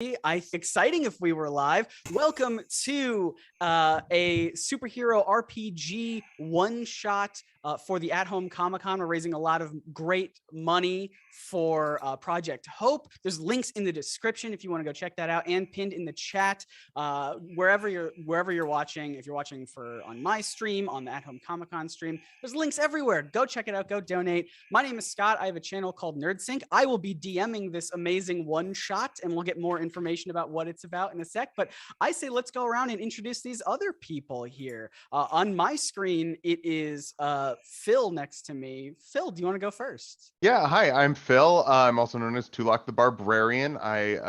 Exciting if we were live. Welcome to a superhero RPG one-shot for the at-home Comic-Con. We're raising a lot of great money for Project Hope. There's links in the description if you want to go check that out, and pinned in the chat wherever you're watching. If you're watching on my stream, on the at-home Comic-Con stream, there's links everywhere. Go check it out. Go donate. My name is Scott. I have a channel called NerdSync. I will be DMing this amazing one-shot, and we'll get more information about what it's about in a sec. But I say let's go around and introduce these other people here. On my screen, it is Phil next to me. Phil, do you want to go first? Yeah, hi, I'm Phil. I'm also known as Tulak the Barbarian. I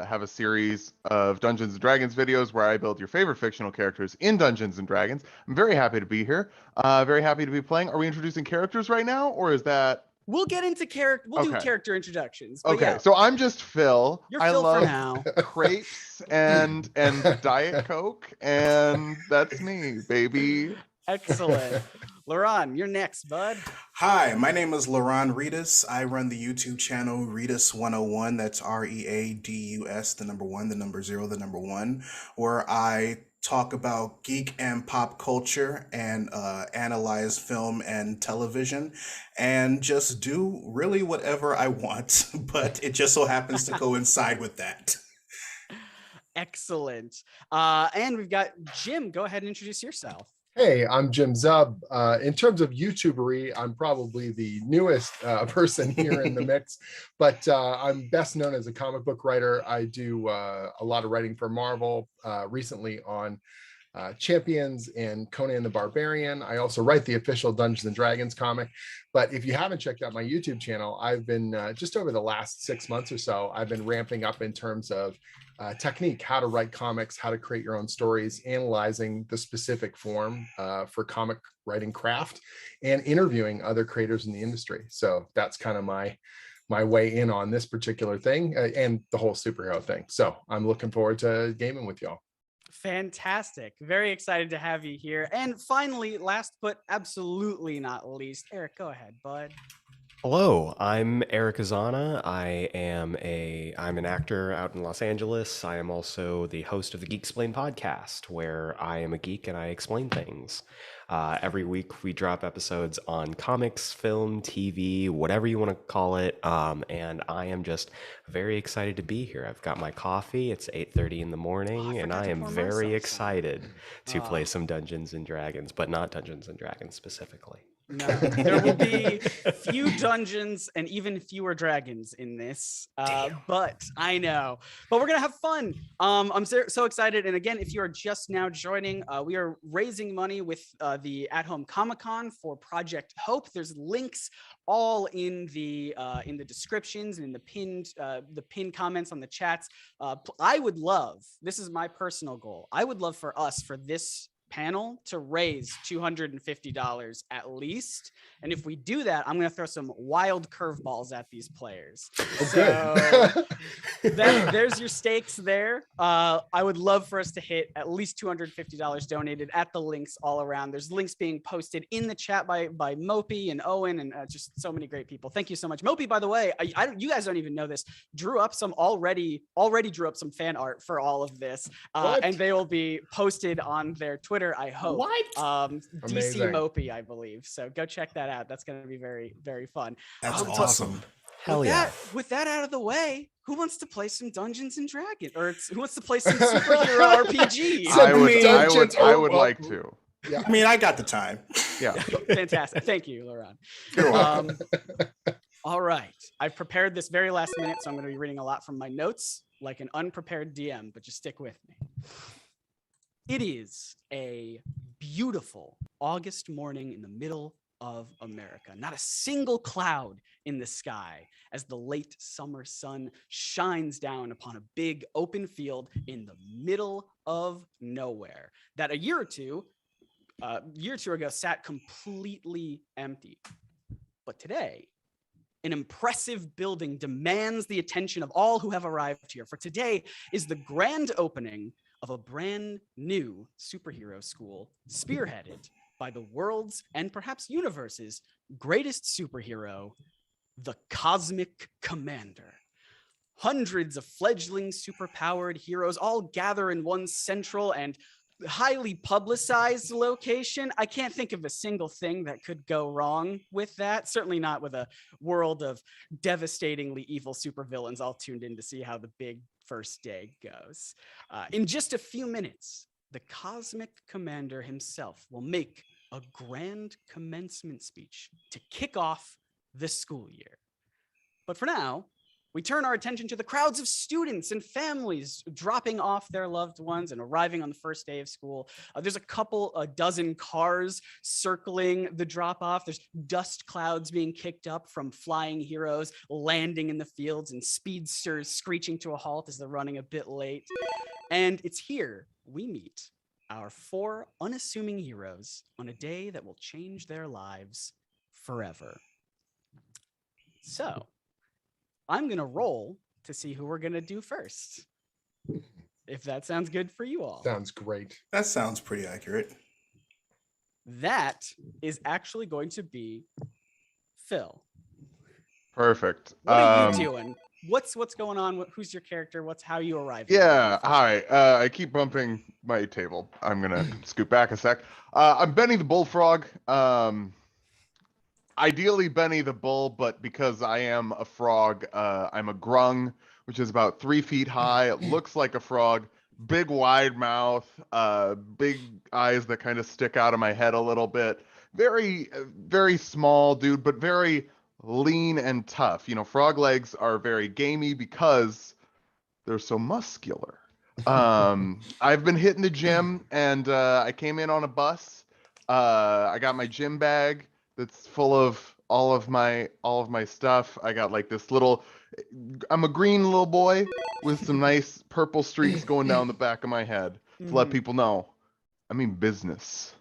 have a series of Dungeons & Dragons videos where I build your favorite fictional characters in Dungeons & Dragons. I'm very happy to be here. Very happy to be playing. Are we introducing characters right now, or is that... We'll get into character. We'll do character introductions. Okay, yeah. So I'm just Phil. You're Phil for now. Crepes and Diet Coke, and that's me, baby. Excellent. Laron, you're next, bud. Hi, my name is Laron Reedus. I run the YouTube channel Reedus 101. That's READUS, the number 1, the number 0, the number 1, where I talk about geek and pop culture and analyze film and television and just do really whatever I want, but it just so happens to coincide with that. Excellent. And we've got Jim. Go ahead and introduce yourself. Hey, I'm Jim Zub. In terms of YouTubery, I'm probably the newest person here in the mix, but I'm best known as a comic book writer. I do a lot of writing for Marvel, recently on Champions and Conan the Barbarian. I also write the official Dungeons & Dragons comic. But if you haven't checked out my YouTube channel, I've been just over the last 6 months or so, I've been ramping up in terms of technique, how to write comics, how to create your own stories, analyzing the specific form for comic writing craft, and interviewing other creators in the industry. So that's kind of my way in on this particular thing and the whole superhero thing. So I'm looking forward to gaming with y'all. Fantastic. Very excited to have you here. And finally, last but absolutely not least, Eric, go ahead, bud. Hello, I'm Eric Azana. I'm an actor out in Los Angeles. I am also the host of the Geeksplain podcast, where I am a geek and I explain things. Every week we drop episodes on comics, film, TV, whatever you want to call it. And I am just very excited to be here. I've got my coffee. It's 8:30 in the morning, and I am very excited to play some Dungeons and Dragons, but not Dungeons and Dragons specifically. No, there will be few dungeons and even fewer dragons in this, but I know. But we're gonna have fun. I'm so excited. And again, if you are just now joining, we are raising money with the at-home Comic-Con for Project Hope. There's links all in the descriptions and in the pinned comments on the chats. I would love, this is my personal goal, I would love for us, for this panel, to raise $250 at least. And if we do that, I'm going to throw some wild curveballs at these players. So there's your stakes there. I would love for us to hit at least $250 donated at the links all around. There's links being posted in the chat by Mopey and Owen and just so many great people. Thank you so much. Mopey, by the way, you guys don't even know this, already drew up some fan art for all of this. And they will be posted on their Twitter, I hope. What? DC Mopey, I believe. So go check that out. That's going to be very, very fun. That's awesome. Hell yeah. With that out of the way, who wants to play some Dungeons and Dragons? Or who wants to play some superhero RPG? I would like to. Yeah. I mean, I got the time. Yeah. Fantastic. Thank you, Laron. All right. I've prepared this very last minute, so I'm going to be reading a lot from my notes like an unprepared DM, but just stick with me. It is a beautiful August morning in the middle of America. Not a single cloud in the sky as the late summer sun shines down upon a big open field in the middle of nowhere that a year or two ago sat completely empty. But today, an impressive building demands the attention of all who have arrived here. For today is the grand opening of a brand new superhero school spearheaded by the world's and perhaps universe's greatest superhero, the Cosmic Commander. hundreds of fledgling superpowered heroes all gather in one central and highly publicized location. I can't think of a single thing that could go wrong with that. Certainly not with a world of devastatingly evil supervillains all tuned in to see how the big first day goes. In just a few minutes, the Cosmic Commander himself will make a grand commencement speech to kick off the school year. But for now, we turn our attention to the crowds of students and families dropping off their loved ones and arriving on the first day of school. There's a dozen cars circling the drop-off. There's dust clouds being kicked up from flying heroes landing in the fields and speedsters screeching to a halt as they're running a bit late. And it's here we meet our 4 unassuming heroes on a day that will change their lives forever. So, I'm going to roll to see who we're going to do first. If that sounds good for you all. Sounds great. That sounds pretty accurate. That is actually going to be Phil. Perfect. What are you doing? What's going on? Who's your character? How are you arriving? Yeah, hi. I keep bumping my table. I'm gonna scoot back a sec. I'm Benny the Bullfrog. Ideally Benny the Bull, but because I am a frog, I'm a grung, which is about 3 feet high. It looks like a frog, big wide mouth, big eyes that kind of stick out of my head a little bit. Very, very small dude, but very lean and tough. You know, frog legs are very gamey because they're so muscular. I've been hitting the gym, and I came in on a bus. I got my gym bag that's full of all of my stuff. I got like this little, I'm a green little boy with some nice purple streaks going down the back of my head to let people know I mean business.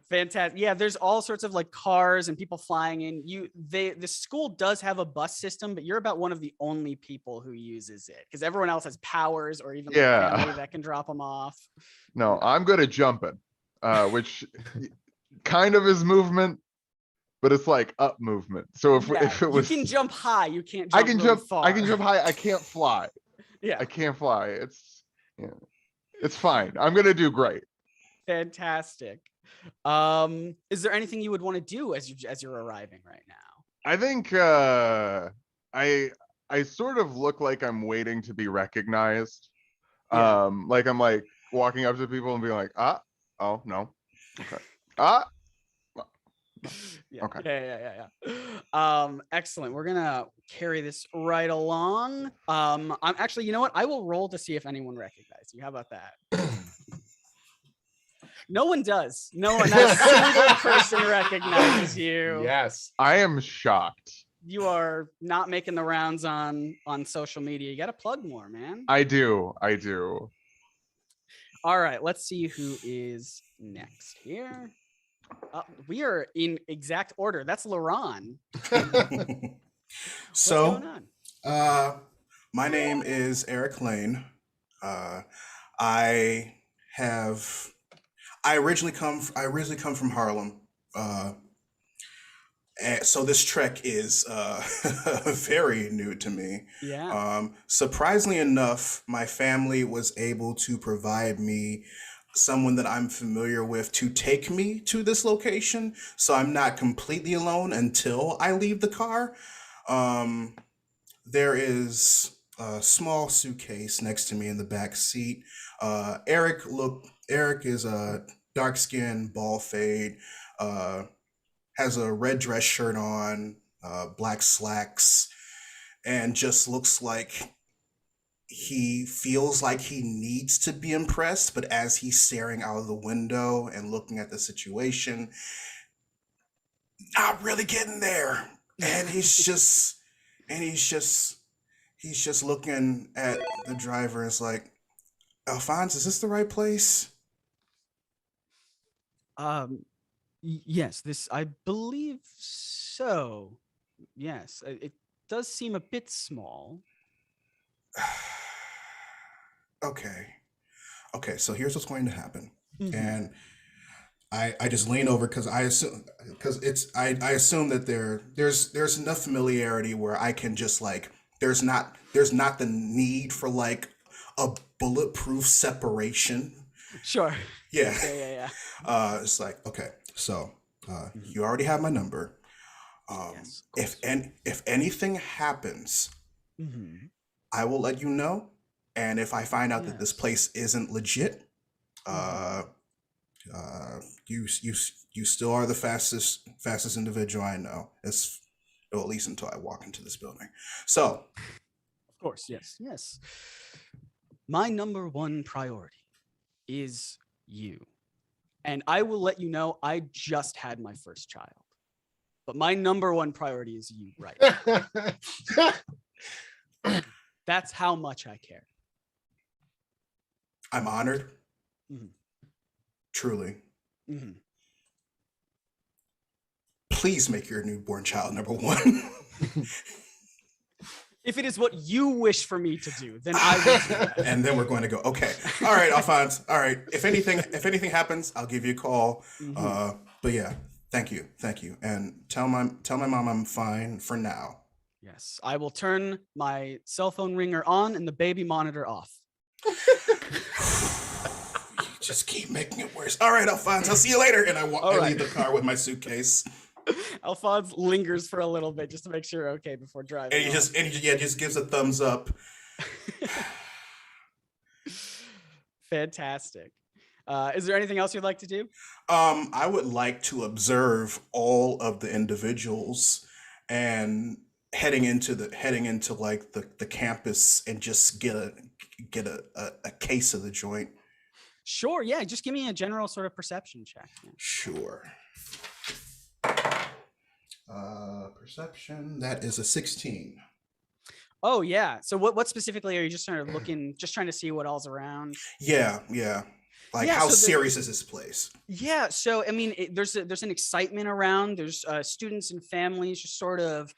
Fantastic. Yeah, there's all sorts of like cars and people flying in. The school does have a bus system, but you're about one of the only people who uses it because everyone else has powers or even like family that can drop them off. No, I'm good at jumping, which kind of is movement, but it's like up movement. So if it was, you can jump high, you can't jump far. I can jump high, I can't fly. Yeah, I can't fly. It's fine. I'm gonna do great. Fantastic. Is there anything you would want to do as you're arriving right now? I think I sort of look like I'm waiting to be recognized. Like I'm like walking up to people and being like, oh no, okay, yeah. Excellent. We're gonna carry this right along. I'm actually, you know what? I will roll to see if anyone recognizes you. How about that? No one does. No one. Not a single person recognizes you. Yes. I am shocked. You are not making the rounds on social media. You got to plug more, man. I do. All right. Let's see who is next here. We are in exact order. That's Laron. So, what's going on? My name is Eric Lane. I originally come from Harlem. So this trek is very new to me. Yeah. Surprisingly enough, my family was able to provide me someone that I'm familiar with to take me to this location. So I'm not completely alone until I leave the car. There is a small suitcase next to me in the back seat. Eric is a dark-skinned, bald fade, has a red dress shirt on, black slacks, and just looks like he feels like he needs to be impressed, but as he's staring out of the window and looking at the situation, not really getting there. And he's just looking at the driver and it's like, Alphonse, is this the right place? Yes, I believe so. Yes, it does seem a bit small. Okay, so here's what's going to happen. And I just lean over because I assume that there's enough familiarity where I can just like there's not the need for like a bulletproof separation. Sure. Yeah. Yeah. It's like, okay, so you already have my number. Yes, of If anything happens, Mhm. I will let you know. And if I find out that this Yes. place isn't legit, uh, you still are the fastest individual I know. It's or at least until I walk into this building. So Of course, yes. My number one priority is you. And I will let you know I just had my first child. But my number one priority is you right now. That's how much I care. I'm honored. Mhm. Truly. Mhm. Please make your newborn child number one. If it is what you wish for me to do, then I will do that. And then we're going to go, okay. All right, Alphonse. All right. If anything happens, I'll give you a call. Mhm. But yeah, thank you. And tell my mom I'm fine for now. Yes, I will turn my cell phone ringer on and the baby monitor off. You just keep making it worse. All right, Alphonse, I'll see you later. And I leave the car with my suitcase. Alphonse lingers for a little bit just to make sure okay before driving. And he just gives a thumbs up. Fantastic. Is there anything else you'd like to do? I would like to observe all of the individuals and heading into like the campus and just get a case of the joint. Sure, yeah, just give me a general sort of perception check. Yeah. Sure. Perception, that is a 16. Oh yeah. So what specifically are you just sort of looking, just trying to see what all's around? Yeah. Like, Yeah, how so serious is this place? Yeah, so I mean, there's an excitement around. There's students and families just sort of,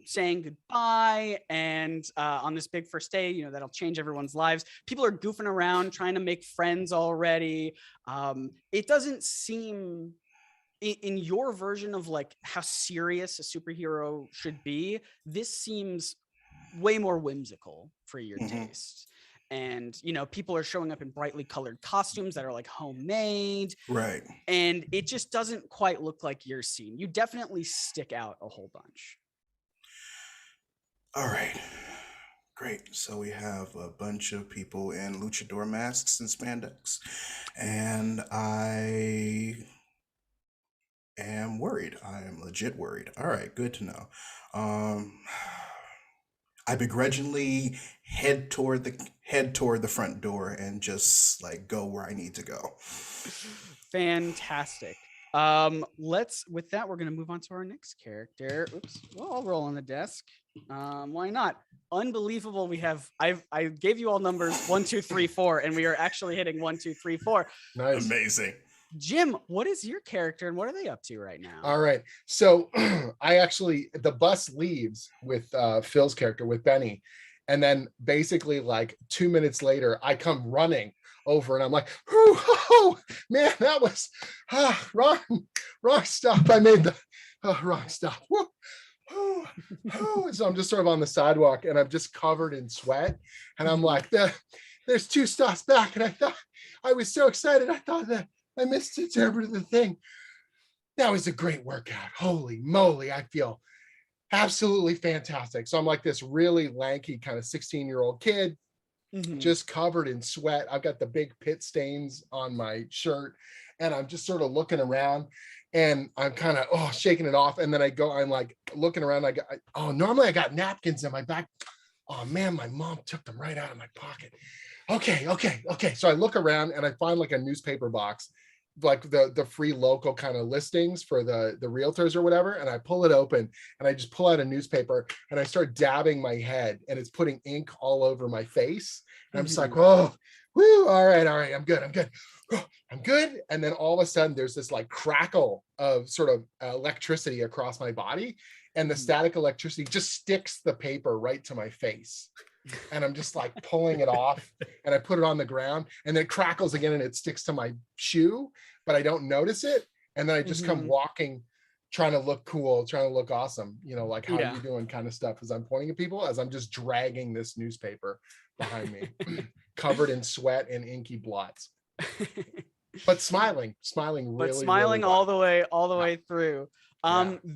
saying goodbye, and on this big first day, that'll change everyone's lives. People are goofing around, trying to make friends already. It doesn't seem in your version of like how serious a superhero should be. This seems way more whimsical for your taste. And people are showing up in brightly colored costumes that are like homemade, Right. and it just doesn't quite look like your scene. You definitely stick out a whole bunch. All right, great. So we have a bunch of people in luchador masks and spandex, and I am worried. I am legit worried. All right, good to know. I begrudgingly head toward the front door and just like go where I need to go. Fantastic. With that, we're gonna move on to our next character. Oops. Well, I'll roll on the desk. Why not? Unbelievable. I gave you all numbers 1, 2, 3, 4, and we are actually hitting 1, 2, 3, 4. Nice. Amazing. Jim, what is your character and what are they up to right now? All right. So the bus leaves with Phil's character, with Benny. And then basically like 2 minutes later, I come running over and I'm like, oh man, that was wrong stop. I made the wrong stop. So I'm just sort of on the sidewalk and I'm just covered in sweat. And I'm like, there's 2 stops back. And I was so excited. I thought that I missed it over the thing. That was a great workout. Holy moly, I feel absolutely fantastic. So I'm like this really lanky kind of 16-year-old kid, just covered in sweat. I've got the big pit stains on my shirt and I'm just sort of looking around and I'm kind of shaking it off. And then I'm like looking around. Normally I got napkins in my back. Oh man, my mom took them right out of my pocket. Okay. So I look around and I find like a newspaper box, like the free local kind of listings for the realtors or whatever. And I pull it open and I just pull out a newspaper and I start dabbing my head and it's putting ink all over my face. And I'm just like, all right. I'm good. And then all of a sudden there's this like crackle of sort of electricity across my body. And the static electricity just sticks the paper right to my face. and I'm just like pulling it off, and I put it on the ground, and then it crackles again, and it sticks to my shoe, but I don't notice it. And then I just come walking, trying to look cool, trying to look awesome, like how you doing kind of stuff, as I'm pointing at people, as I'm just dragging this newspaper behind me, covered in sweat and inky blots, but smiling really, but smiling really all the way through.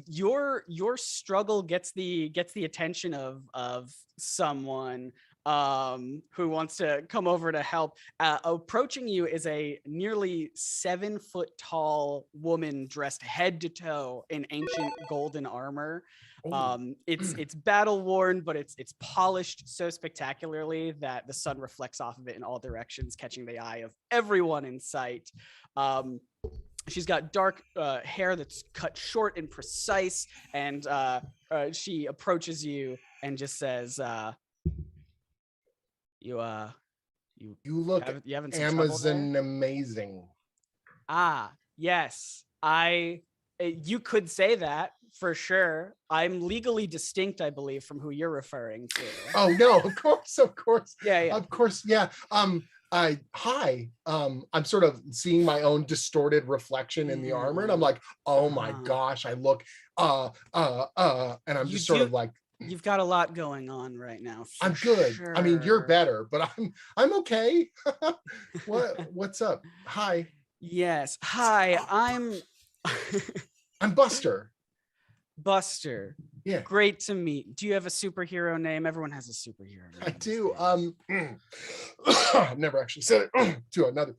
Your struggle gets the attention of someone who wants to come over to help. Approaching you is a nearly 7 foot tall woman dressed head to toe in ancient golden armor. It's battle worn, but it's polished so spectacularly that the sun reflects off of it in all directions, catching the eye of everyone in sight. She's got dark hair that's cut short and precise, and she approaches you and just says, "You look having some Amazon amazing." Yes, you could say that for sure. I'm legally distinct, I believe, from who you're referring to. Oh no, of course. Yeah. Of course, yeah. Hi. I'm sort of seeing my own distorted reflection in the armor, and I'm like, oh my gosh, I look and I'm just sort of like, you've got a lot going on right now. I'm good. Sure. I mean, you're better, but I'm okay. What's up? Hi. Yes. Hi, I'm Buster. Buster. Yeah. Great to meet. Do you have a superhero name? Everyone has a superhero name. I do. I've never actually said it to another.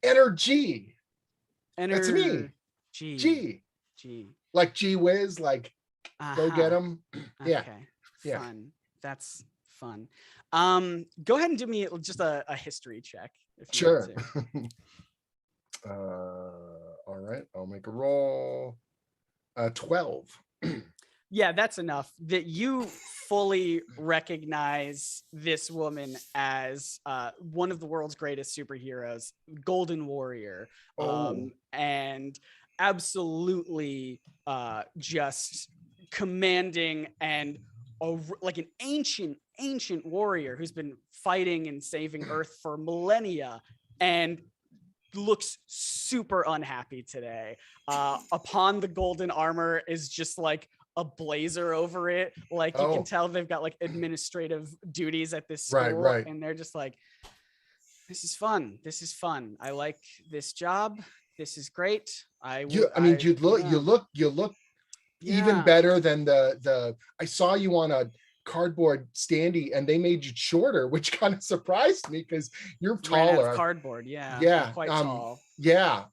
Energy. That's me. G. Like gee whiz, like go get them. Yeah. Okay. Yeah. Fun. That's fun. Go ahead and do me just a history check. If you Sure. want to. All right. I'll make a roll. 12. Yeah, that's enough. That you fully recognize this woman as one of the world's greatest superheroes, Golden Warrior, and absolutely just commanding and like an ancient warrior who's been fighting and saving Earth for millennia, and looks super unhappy today. Upon the golden armor is just like a blazer over it. Like you can tell they've got like administrative duties at this school, right. And they're just like, this is fun. I like this job. This is great. You look even better than the I saw you on a cardboard standee, and they made you shorter, which kind of surprised me because you're taller. Cardboard, yeah, quite tall. Yeah.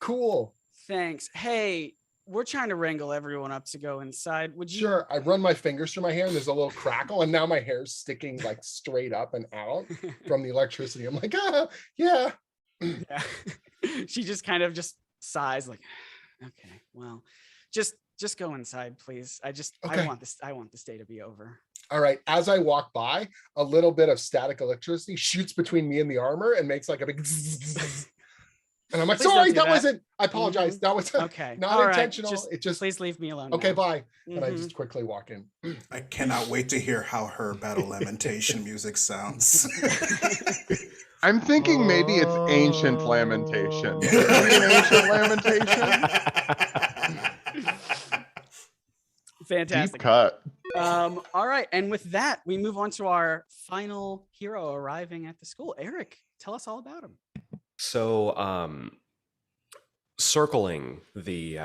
Cool. Thanks. Hey, we're trying to wrangle everyone up to go inside. Would you? Sure. I run my fingers through my hair, and there's a little crackle, and now my hair's sticking like straight up and out from the electricity. I'm like, yeah. Yeah. She just kind of just sighs, like, okay, well, just go inside, please. Okay. I want this day to be over. All right. As I walk by, a little bit of static electricity shoots between me and the armor and makes like a big zzz. And I'm like, sorry, that wasn't, I apologize. That was okay. Not all intentional. Right. It just, please leave me alone. Okay, now. bye. And I just quickly walk in. I cannot wait to hear how her battle lamentation music sounds. I'm thinking maybe it's ancient lamentation. Ancient lamentation. Fantastic. Deep cut. All right, and with that, we move on to our final hero arriving at the school. Eric, tell us all about him. So, circling the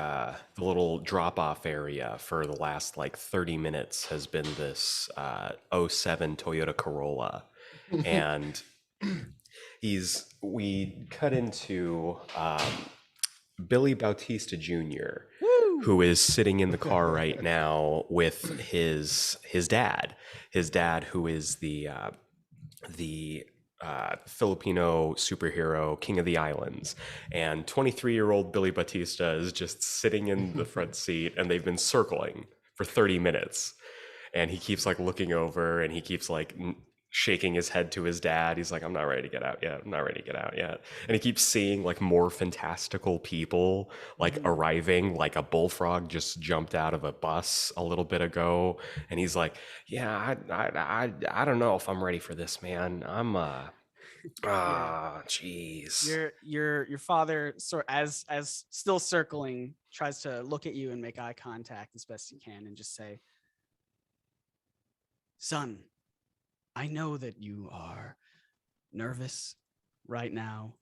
little drop-off area for the last like 30 minutes has been this 07 Toyota Corolla, and we cut into Billy Bautista Jr., who is sitting in the car right now with his dad who is the Filipino superhero king of the islands, and 23-year-old Billy Bautista is just sitting in the front seat, and they've been circling for 30 minutes, and he keeps like looking over, and he keeps like shaking his head to his dad. He's like, I'm not ready to get out yet. I'm not ready to get out yet. And he keeps seeing like more fantastical people like arriving, like a bullfrog just jumped out of a bus a little bit ago. And he's like, yeah, I don't know if I'm ready for this, man. I'm jeez. Your father, sort as still circling, tries to look at you and make eye contact as best he can and just say, son, I know that you are nervous right now.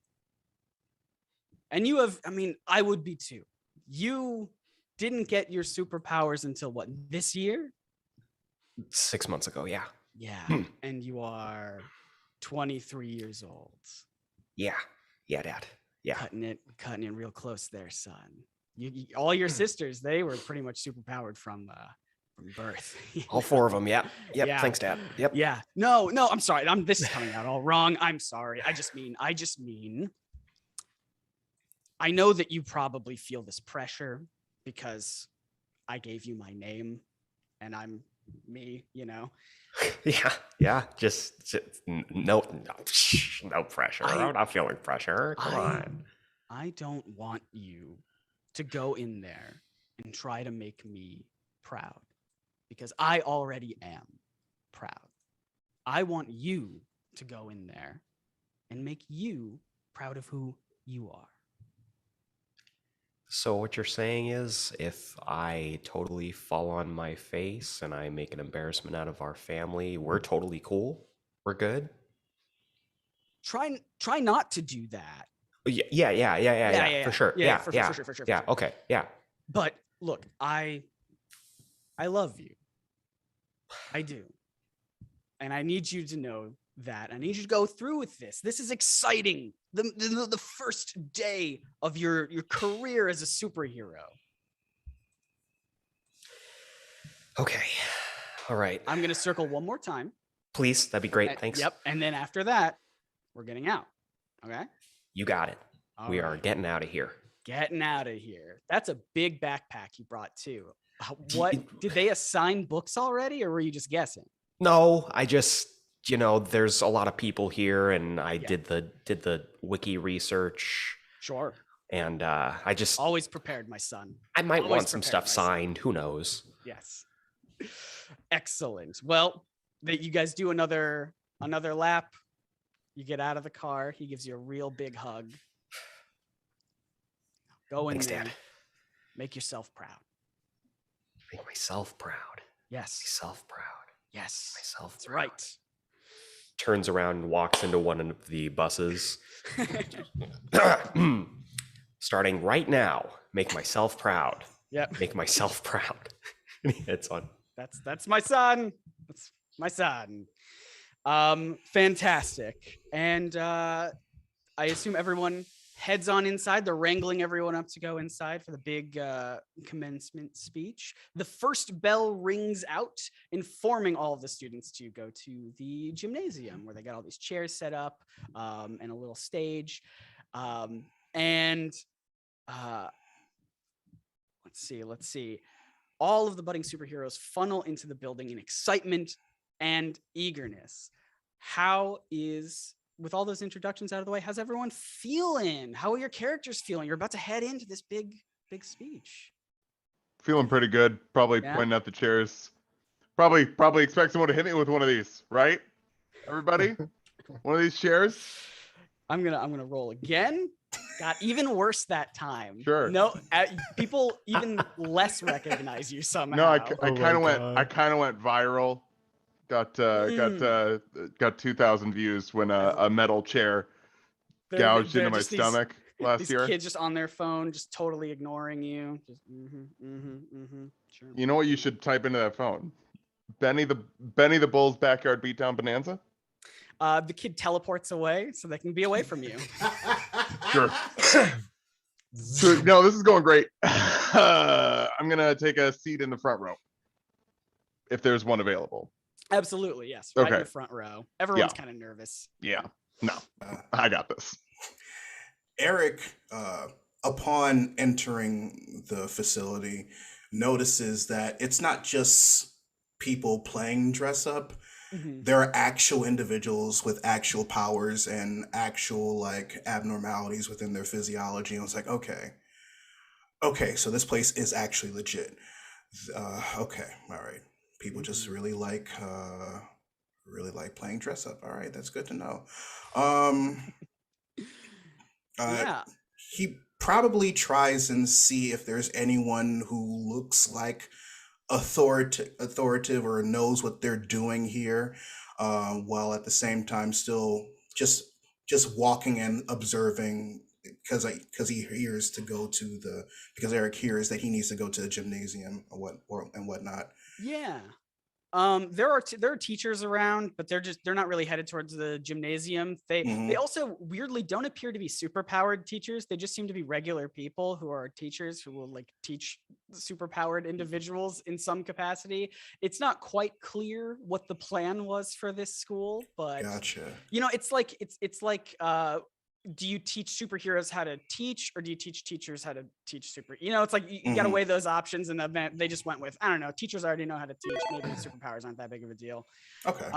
And you have, I mean, I would be too. You didn't get your superpowers until what, this year? 6 months ago, yeah. Yeah. And you are 23 years old. Yeah, Dad. Yeah. Cutting it real close there, son. All your sisters, they were pretty much superpowered from birth. All 4 of them. Yep. Yeah. Thanks, Dad. Yep. Yeah. No, I'm sorry. This is coming out all wrong. I'm sorry. I just mean, I know that you probably feel this pressure because I gave you my name and I'm me, you know? Yeah. Just no pressure. I'm not feeling pressure. Come on. I don't want you to go in there and try to make me proud because I already am proud. I want you to go in there and make you proud of who you are. So what you're saying is if I totally fall on my face and I make an embarrassment out of our family, we're totally cool? We're good? Try not to do that. Yeah, for sure. Yeah, for sure. Yeah, okay, yeah. But look, I love you. I do. And I need you to know that. I need you to go through with this. This is exciting. The first day of your career as a superhero. Okay. All right. I'm going to circle one more time. Please, that'd be great. Thanks. Yep. And then after that, we're getting out. Okay? You got it. All we right. are getting out of here. Getting out of here. That's a big backpack you brought too. What did they assign books already, or were you just guessing? No, I just, there's a lot of people here, and I did the wiki research. Sure. And I just always prepared, my son. I might want some stuff signed. Who knows? Yes. Excellent. Well, you guys do another lap. You get out of the car. He gives you a real big hug. Go in there. Dad. Make yourself proud. Make myself proud. Yes. Myself proud. Yes. Myself That's proud. right. Turns around and walks into one of the buses. Starting right now, make myself proud. Yep. Make myself proud. And he hits on. That's my son. That's my son. Fantastic. And I assume everyone heads on inside. They're wrangling everyone up to go inside for the big commencement speech. The first bell rings out, informing all of the students to go to the gymnasium where they got all these chairs set up and a little stage. Let's see. All of the budding superheroes funnel into the building in excitement and eagerness. With all those introductions out of the way, how's everyone feeling? How are your characters feeling? You're about to head into this big speech. Feeling pretty good. Probably pointing at the chairs. Probably expect someone to hit me with one of these, right? Everybody? One of these chairs? I'm gonna roll again. Got even worse that time. Sure. No, people even less recognize you somehow. No, I kind of went viral. Got 2,000 views when a metal chair gouged into my stomach last year. Kids just on their phone, just totally ignoring you. Just sure. You know what you should type into that phone? Benny the Bull's backyard beatdown bonanza. The kid teleports away so they can be away from you. Sure. No, this is going great. I'm gonna take a seat in the front row if there's one available. Absolutely, yes. Right in the front row. Everyone's kind of nervous. Yeah. No, I got this. Eric, upon entering the facility, notices that it's not just people playing dress up. Mhm. They're actual individuals with actual powers and actual like abnormalities within their physiology. And I was like, okay, so this place is actually legit. Okay, all right. People just Mhm. really like playing dress up. All right, that's good to know. Um, uh, Yeah. he probably tries and see if there's anyone who looks like authoritative or knows what they're doing here, while at the same time still just just walking and observing because he hears to go to the because Eric hears that he needs to go to the gymnasium and whatnot. Yeah. There are teachers around, but they're not really headed towards the gymnasium. They Hmm. also weirdly don't appear to be super powered teachers. They just seem to be regular people who are teachers who will like teach super powered individuals in some capacity. It's not quite clear what the plan was for this school, but Gotcha. it's like do you teach superheroes how to teach, or do you teach teachers how to teach it's like you got to Hmm. weigh those options, and they just went with, I don't know, teachers already know how to teach, maybe superpowers aren't that big of a deal. Okay.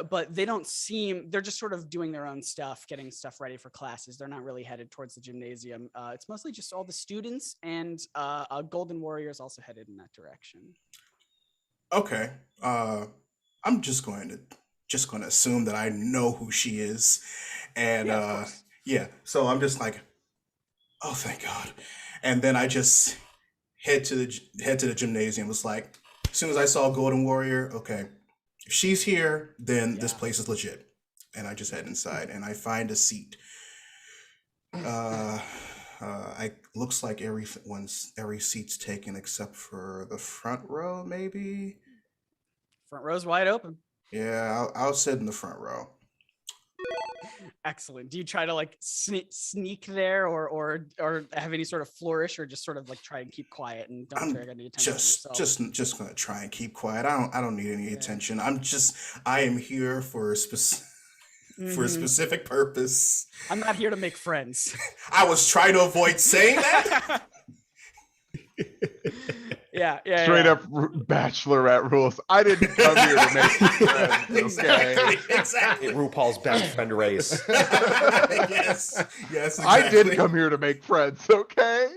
But they're just sort of doing their own stuff, getting stuff ready for classes. They're not really headed towards the gymnasium. It's mostly just all the students, and a Golden Warrior is also headed in that direction. Okay. I'm just going to assume that I know who she is, and Yeah, of course. yeah. So I'm just like, oh, thank God. And then I just head to the gymnasium. It's like, as soon as I saw Golden Warrior, okay, if she's here, then this Yeah. place is legit. And I just head inside and I find a seat. Uh, I looks like every seat's taken except for the front row, maybe. Front row's wide open. Yeah, I'll sit in the front row. Excellent. Do you try to like sneak there, or have any sort of flourish, or just sort of like try and keep quiet and don't I'm attract any attention to yourself? just gonna try and keep quiet. I don't need any Yeah. attention. I am here for for a Mhm. specific purpose. I'm not here to make friends. I was trying to avoid saying that. Yeah. Straight up bachelorette rules. I didn't come here to make friends. Okay. Exactly. RuPaul's best friend race. Yes. Exactly. I did come here to make friends. Okay.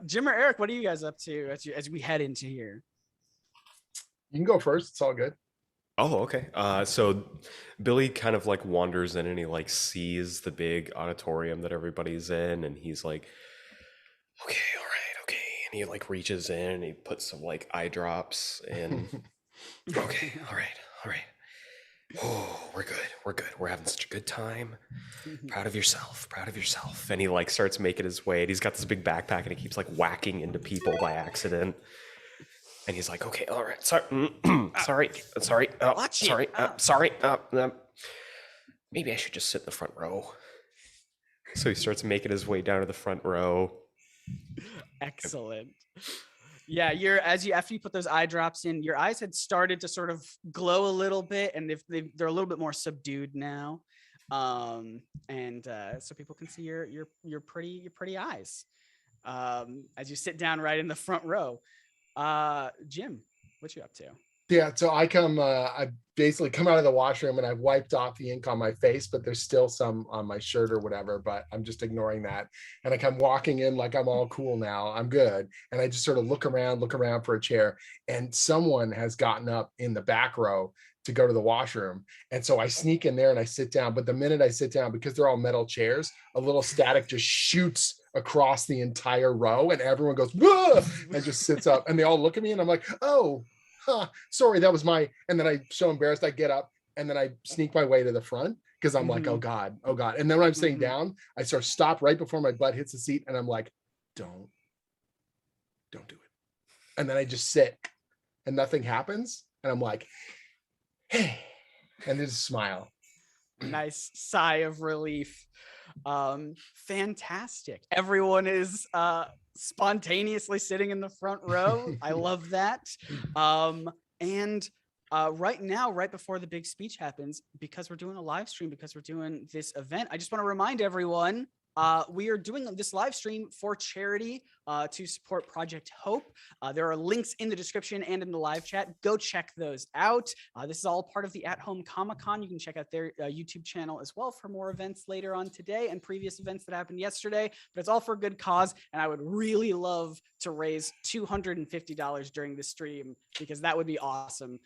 Jim or Eric, what are you guys up to as we head into here? You can go first. It's all good. Oh, okay. So Billy kind of like wanders in and he like sees the big auditorium that everybody's in, and he's like, okay, all right, okay. And he like reaches in and he puts some like eye drops in. Okay, all right. Oh, we're good. We're having such a good time. Proud of yourself. And he like starts making his way, and he's got this big backpack and he keeps like whacking into people by accident. And he's like, okay, all right, sorry, sorry, Watch it. sorry. Maybe I should just sit in the front row. So he starts making his way down to the front row. Excellent. Yeah, after you put those eye drops in, your eyes had started to sort of glow a little bit, and they're a little bit more subdued now, so people can see your pretty eyes as you sit down right in the front row. Jim, what you up to? Yeah, so I basically come out of the washroom and I've wiped off the ink on my face, but there's still some on my shirt or whatever, but I'm just ignoring that. And I come walking in like I'm all cool now, I'm good. And I just sort of look around for a chair, and someone has gotten up in the back row to go to the washroom. And so I sneak in there and I sit down, but the minute I sit down, because they're all metal chairs, a little static just shoots across the entire row and everyone goes, whoa, and just sits up, and they all look at me and I'm like, oh, sorry, that was and then I so embarrassed, I get up and then I sneak my way to the front because I'm like, oh God. And then when I'm sitting down, I sort of stop right before my butt hits the seat and I'm like, don't do it. And then I just sit and nothing happens. And I'm like, hey, and there's a smile. Nice sigh of relief. Fantastic. Everyone is spontaneously sitting in the front row. I love that. And right now, right before the big speech happens, because we're doing a live stream, because we're doing this event, I just want to remind everyone, we are doing this live stream for charity to support Project Hope. There are links in the description and in the live chat. Go check those out. This is all part of the At Home Comic-Con. You can check out their YouTube channel as well for more events later on today and previous events that happened yesterday. But it's all for a good cause, and I would really love to raise $250 during the stream because that would be awesome.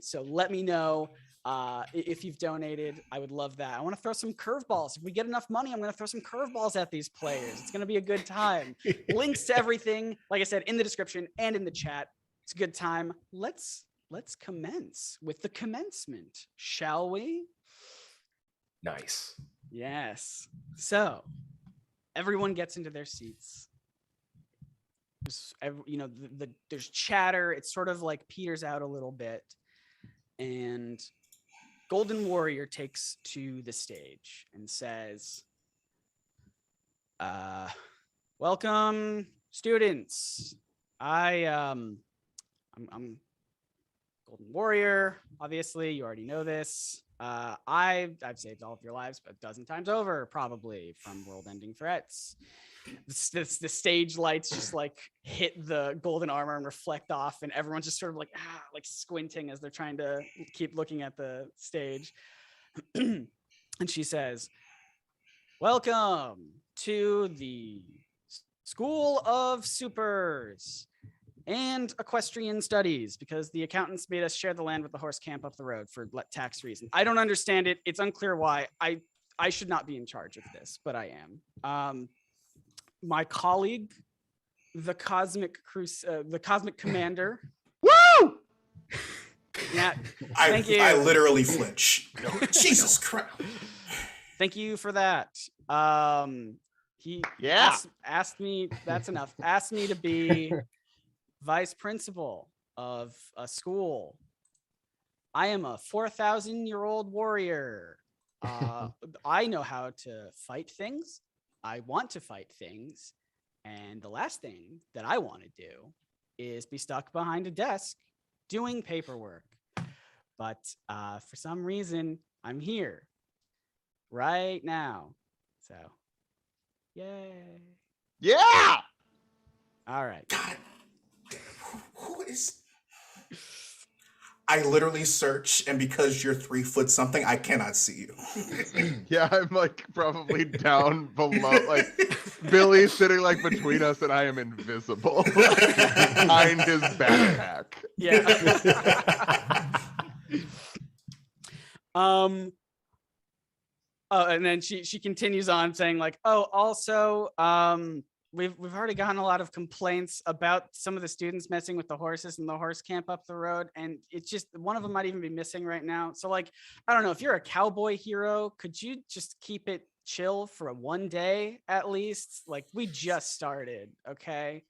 So let me know if you've donated. I would love that. I want to throw some curveballs. If we get enough money, I'm going to throw some curveballs at these players. It's going to be a good time. Links to everything, like I said, in the description and in the chat. It's a good time. Let's commence with the commencement, shall we? Nice. Yes. So everyone gets into their seats. There's chatter. It's sort of like peters out a little bit, and Golden Warrior takes to the stage and says, welcome, students. I'm Golden Warrior. Obviously, you already know this. I've saved all of your lives a dozen times over, probably, from world-ending threats. The stage lights just like hit the golden armor and reflect off, and everyone's just sort of like squinting as they're trying to keep looking at the stage. And she says, welcome to the School of Supers and Equestrian Studies, because the accountants made us share the land with the horse camp up the road for tax reasons. I don't understand it. It's unclear why. I should not be in charge of this, but I am. My colleague, the Cosmic Commander. Woo! Yeah, thank you. I literally flinch. Jesus Christ. Thank you for that. He asked me, that's enough, asked me to be vice principal of a school. I am a 4,000-year-old warrior. I know how to fight things. I want to fight things. And the last thing that I want to do is be stuck behind a desk doing paperwork. But for some reason, I'm here right now. So, yay. Yeah! All right. God, who is... I literally search, and because you're 3 foot something, I cannot see you. Yeah, I'm like probably down below, like Billy's sitting like between us, and I am invisible behind his backpack. Yeah. Oh, and then she continues on saying like, oh, also, we've already gotten a lot of complaints about some of the students messing with the horses in the horse camp up the road, and it's just one of them might even be missing right now. So like, I don't know, if you're a cowboy hero, could you just keep it chill for one day at least? Like, we just started, okay?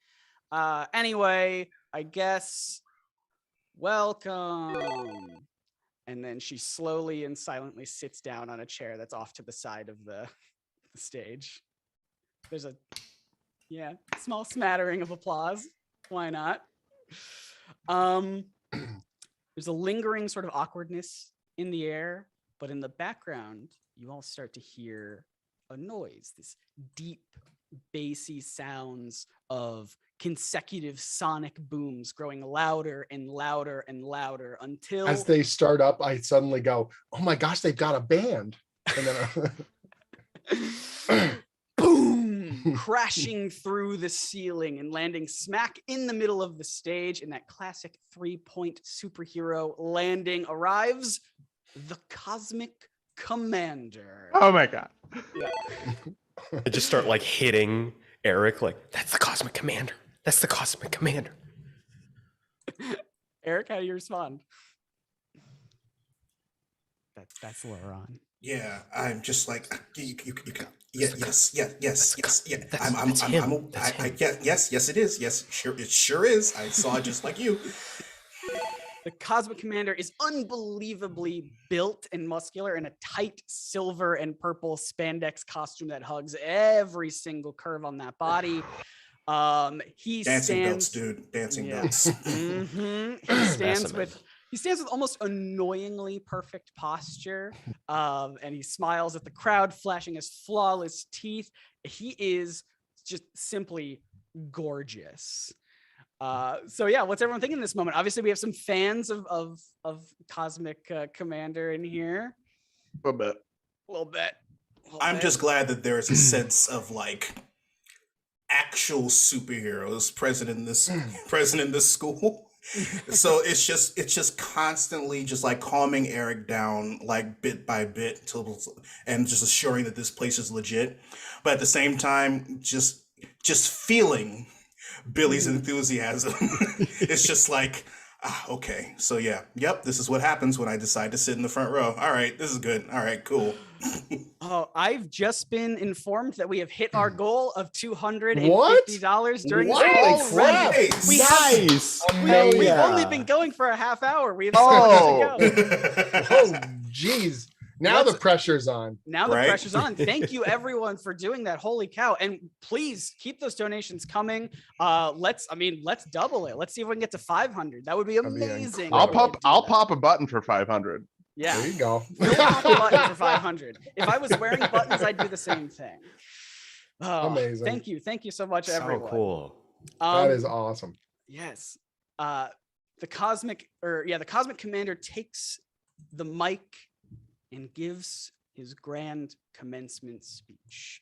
Anyway, I guess welcome. And then she slowly and silently sits down on a chair that's off to the side of the stage. There's a small smattering of applause. Why not? There's a lingering sort of awkwardness in the air, but in the background, you all start to hear a noise, this deep, bassy sounds of consecutive sonic booms growing louder and louder and louder until... As they start up, I suddenly go, oh my gosh, they've got a band. And then boom, crashing through the ceiling and landing smack in the middle of the stage. And that classic 3-point superhero landing arrives, the Cosmic Commander. Oh my God. Yeah. I just start like hitting Eric, like, that's the Cosmic Commander. That's the Cosmic Commander. Eric, how do you respond? That's Laron. Yeah, I'm just like you can. Yes. Yes, it is. Yes, sure, it sure is. I saw it just like you. The Cosmic Commander is unbelievably built and muscular in a tight silver and purple spandex costume that hugs every single curve on that body. He dancing belts, stands, dude. Dancing belts. Mm-hmm. He stands with almost annoyingly perfect posture, and he smiles at the crowd, flashing his flawless teeth. He is just simply gorgeous. So yeah, what's everyone thinking in this moment? Obviously, we have some fans of Cosmic Commander in here. A bit. A little bit. I'm just glad that there is a sense of like actual superheroes present in this school. So it's just constantly just like calming Eric down like bit by bit and just assuring that this place is legit, but at the same time just feeling Billy's enthusiasm. It's just like, okay, so yeah, yep, this is what happens when I decide to sit in the front row. All right, this is good. All right, cool. Oh, I've just been informed that we have hit our goal of $250 during this Holy crap! We Nice. we've Yeah. only been going for a half hour. We have so much to go. Oh, geez. Now the pressure's on. Now the Right? pressure's on. Thank you everyone for doing that. Holy cow. And please keep those donations coming. Let's double it. Let's see if we can get to 500. That would be That'd be amazing. I'll incredible. pop a button for 500. Yeah. There you go. We'll pop a button for 500. If I was wearing buttons, I'd do the same thing. Oh, Amazing. Thank you. Thank you so much, So everyone. cool. That is awesome. Yes. The Cosmic Commander takes the mic and gives his grand commencement speech.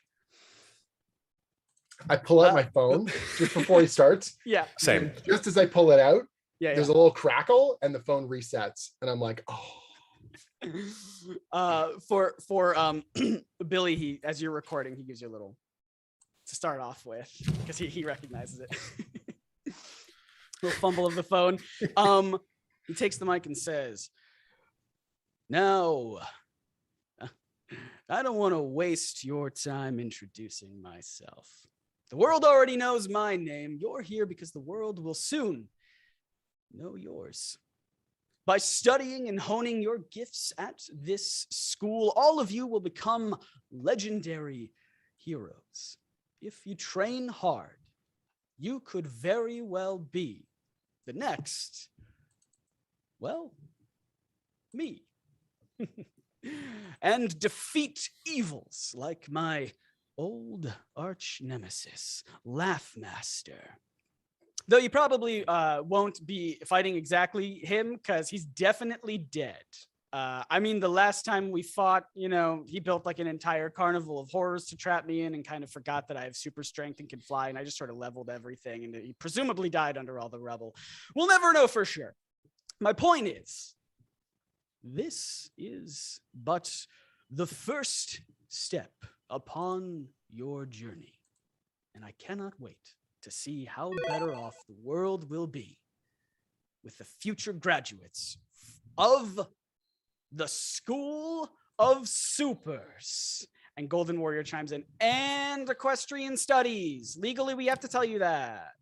I pull out my phone just before he starts. Yeah. Same. Just as I pull it out, Yeah. there's a little crackle and the phone resets. And I'm like, oh. For Billy, he, as you're recording, he gives you a little to start off with because he recognizes it. Little fumble of the phone. He takes the mic and says, "Now, I don't want to waste your time introducing myself. The world already knows my name. You're here because the world will soon know yours. By studying and honing your gifts at this school, all of you will become legendary heroes. If you train hard, you could very well be the next, well, me. And defeat evils like my old arch nemesis, Laughmaster. Though you probably won't be fighting exactly him because he's definitely dead. I mean, the last time we fought, he built like an entire carnival of horrors to trap me in and kind of forgot that I have super strength and can fly. And I just sort of leveled everything and he presumably died under all the rubble. We'll never know for sure. My point is, this is but the first step upon your journey. And I cannot wait to see how better off the world will be with the future graduates of the School of Supers." And Golden Warrior chimes in, "and equestrian studies. Legally, we have to tell you that."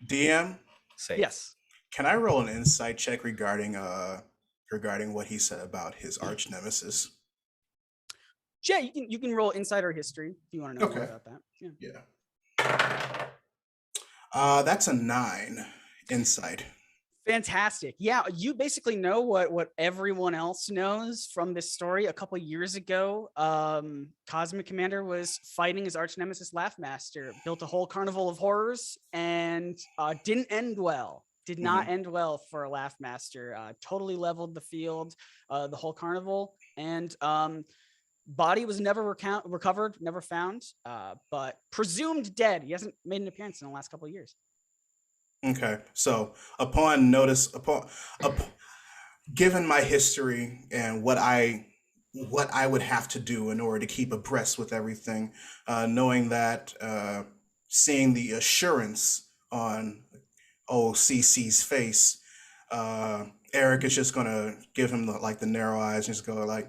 DM, Safe. Yes. can I roll an insight check regarding what he said about his arch nemesis? Yeah, you can roll insider history if you want to know more Okay. about that. Yeah. Yeah. That's a 9 insight. Fantastic. Yeah, you basically know what everyone else knows from this story. A couple years ago, Cosmic Commander was fighting his arch nemesis Laughmaster, built a whole carnival of horrors, and didn't end well. Did not end well for Laughmaster. Totally leveled the field, the whole carnival, and body was never recovered, never found, but presumed dead. He hasn't made an appearance in the last couple of years. Okay, so given my history and what I would have to do in order to keep abreast with everything, knowing that, seeing the assurance on CC's face, Eric is just gonna give him the narrow eyes and just go like,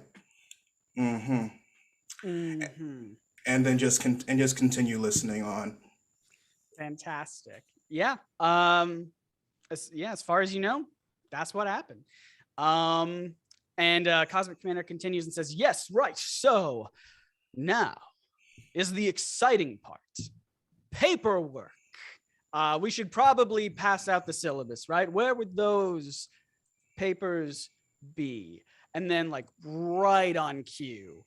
and then just continue listening on. Fantastic. Yeah. As far as you know, that's what happened. And Cosmic Commander continues and says, "Yes, right. So now is the exciting part. Paperwork. We should probably pass out the syllabus, right? Where would those papers be?" And then, like right on cue,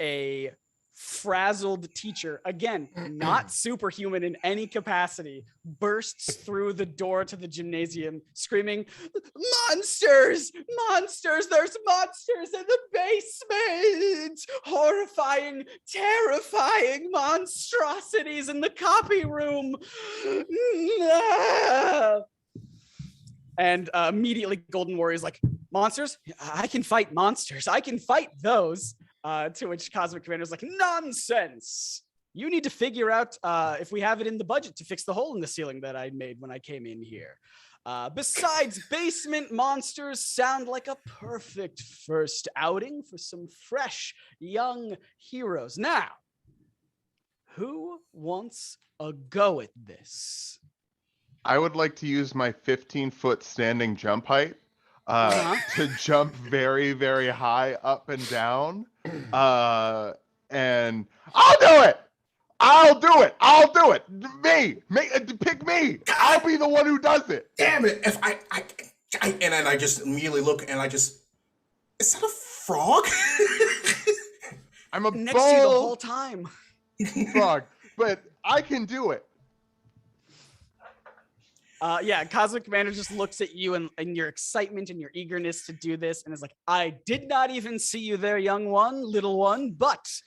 a frazzled teacher, again, not superhuman in any capacity, bursts through the door to the gymnasium screaming, "Monsters! Monsters! There's monsters in the basement! Horrifying, terrifying monstrosities in the copy room!" And immediately Golden Warrior's like, "Monsters? I can fight monsters. I can fight those." To which Cosmic Commander's like, "Nonsense. You need to figure out if we have it in the budget to fix the hole in the ceiling that I made when I came in here. Besides, basement monsters sound like a perfect first outing for some fresh young heroes. Now, who wants a go at this?" I would like to use my 15-foot standing jump height to jump very, very high up and down. And I'll do it. I'll do it. I'll do it. Pick me. I'll be the one who does it. Damn it! If I and then I just immediately look and is that a frog? I'm a Next to you the bull whole time. frog, but I can do it. Yeah, Cosmic Commander just looks at you and your excitement and your eagerness to do this and is like, "I did not even see you there, young one, little one, but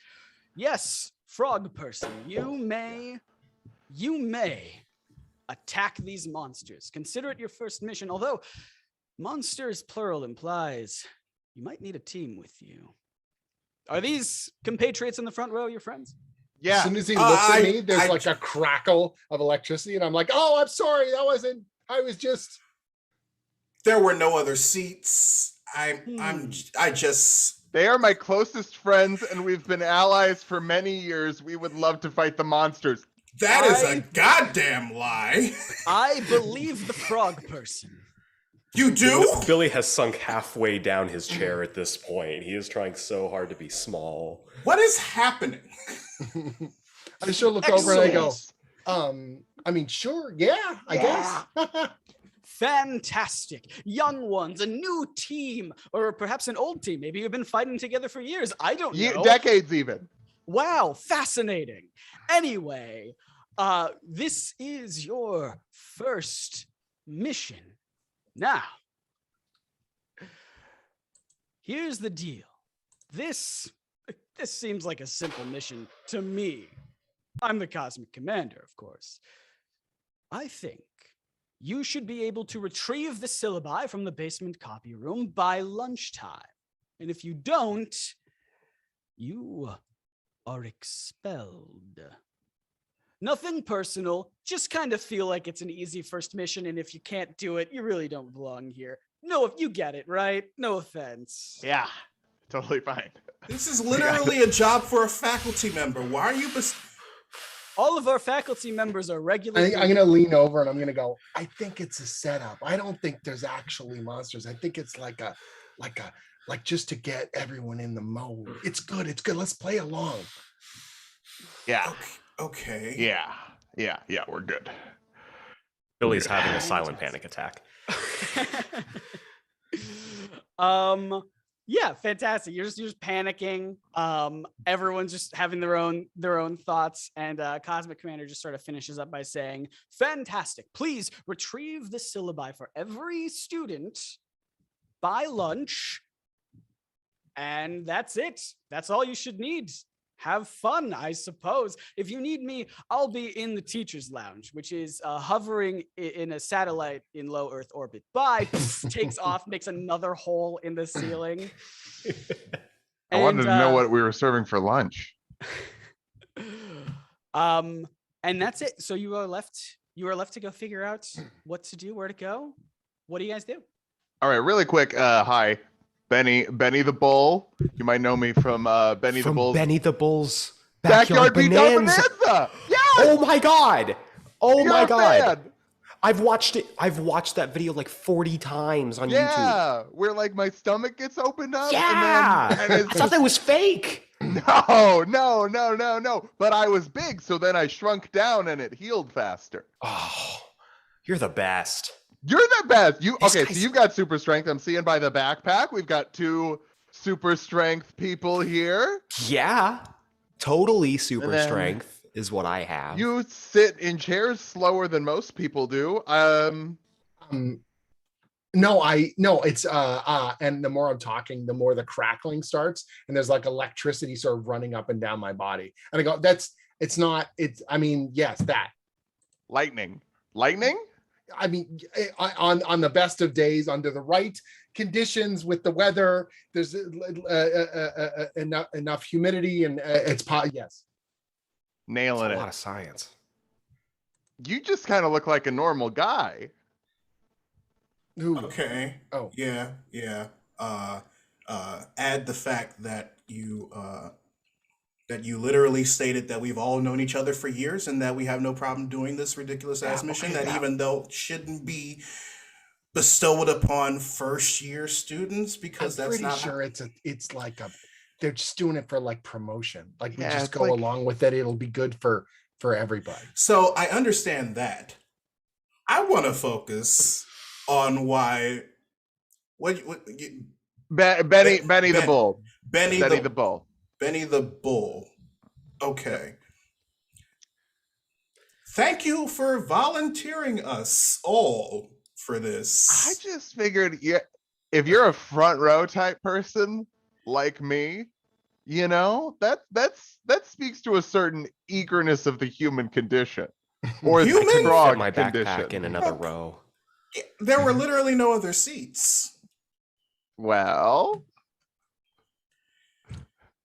yes, frog person, you may attack these monsters. Consider it your first mission, although monsters plural implies you might need a team with you." Are these compatriots in the front row your friends? Yeah. As soon as he looks at me, there's like a crackle of electricity, and I'm like, "Oh, I'm sorry, I was just." There were no other seats. I just. They are my closest friends, and we've been allies for many years. We would love to fight the monsters. That is a goddamn lie. I believe the frog person. You do? Billy has sunk halfway down his chair at this point. He is trying so hard to be small. What is happening? I just look over and I go, I mean, sure, yeah, I guess. Fantastic. Young ones, a new team, or perhaps an old team. Maybe you've been fighting together for years. I don't know. Decades even. Wow, fascinating. Anyway, this is your first mission. Now, here's the deal. This seems like a simple mission to me. I'm the Cosmic Commander, of course. I think you should be able to retrieve the syllabi from the basement copy room by lunchtime. And if you don't, you are expelled. Nothing personal, just kind of feel like it's an easy first mission, and if you can't do it, you really don't belong here. No, if you get it, right? No offense. Yeah, totally fine. This is literally a job for a faculty member. Why are you... All of our faculty members are regular. I'm going to lean over and I'm going to go, "I think it's a setup. I don't think there's actually monsters. I think it's like just to get everyone in the mode. It's good. It's good. Let's play along." Yeah. Okay. Yeah, we're good. Billy's having a silent panic attack. Yeah, fantastic. You're just panicking. Everyone's just having their own thoughts, and Cosmic Commander just sort of finishes up by saying, "Fantastic. Please retrieve the syllabi for every student by lunch." And that's it. That's all you should need. Have fun, I suppose. If you need me, I'll be in the teacher's lounge, which is hovering in a satellite in low Earth orbit. Bye. Takes off, makes another hole in the ceiling. I wanted to know what we were serving for lunch. And that's it. So you are left to go figure out what to do, where to go. What do you guys do? All right, really quick. Hi. Benny the Bull. You might know me from Benny the Bull's Backyard Bonanza. Yes! Oh my god! Oh my god! Fan. I've watched it. I've watched that video like 40 times on YouTube. Yeah, where like my stomach gets opened up. Yeah, and I thought that was fake. No. But I was big, so then I shrunk down and it healed faster. Oh, you're the best. You're the best. So guy's... you've got super strength. I'm seeing by the backpack. We've got 2 super strength people here. Yeah. Totally super And then strength is what I have. You sit in chairs slower than most people do. No, it's and the more I'm talking, the more the crackling starts, and there's like electricity sort of running up and down my body. And I go, I mean, yes, that. Lightning. I mean, on the best of days, under the right conditions with the weather, there's enough humidity, and yes. Nailing That's a it. lot of science. You just kind of look like a normal guy. Ooh. Okay. Oh. Yeah. Add the fact that you literally stated that we've all known each other for years and that we have no problem doing this ridiculous ass mission, okay, that even though it shouldn't be bestowed upon first year students, because I'm that's pretty not sure it's like they're just doing it for like promotion. Like we Yeah, just it's go like- along with it. It'll be good for everybody. So I understand that. I want to focus on why Benny the Bull. Benny Benny the the Bull. Benny the Bull. Okay. Thank you for volunteering us all for this. I just figured, if you're a front row type person like me, that speaks to a certain eagerness of the human condition, or Human? the I couldn't Fit frog my backpack condition. in another row. There were literally no other seats. Well,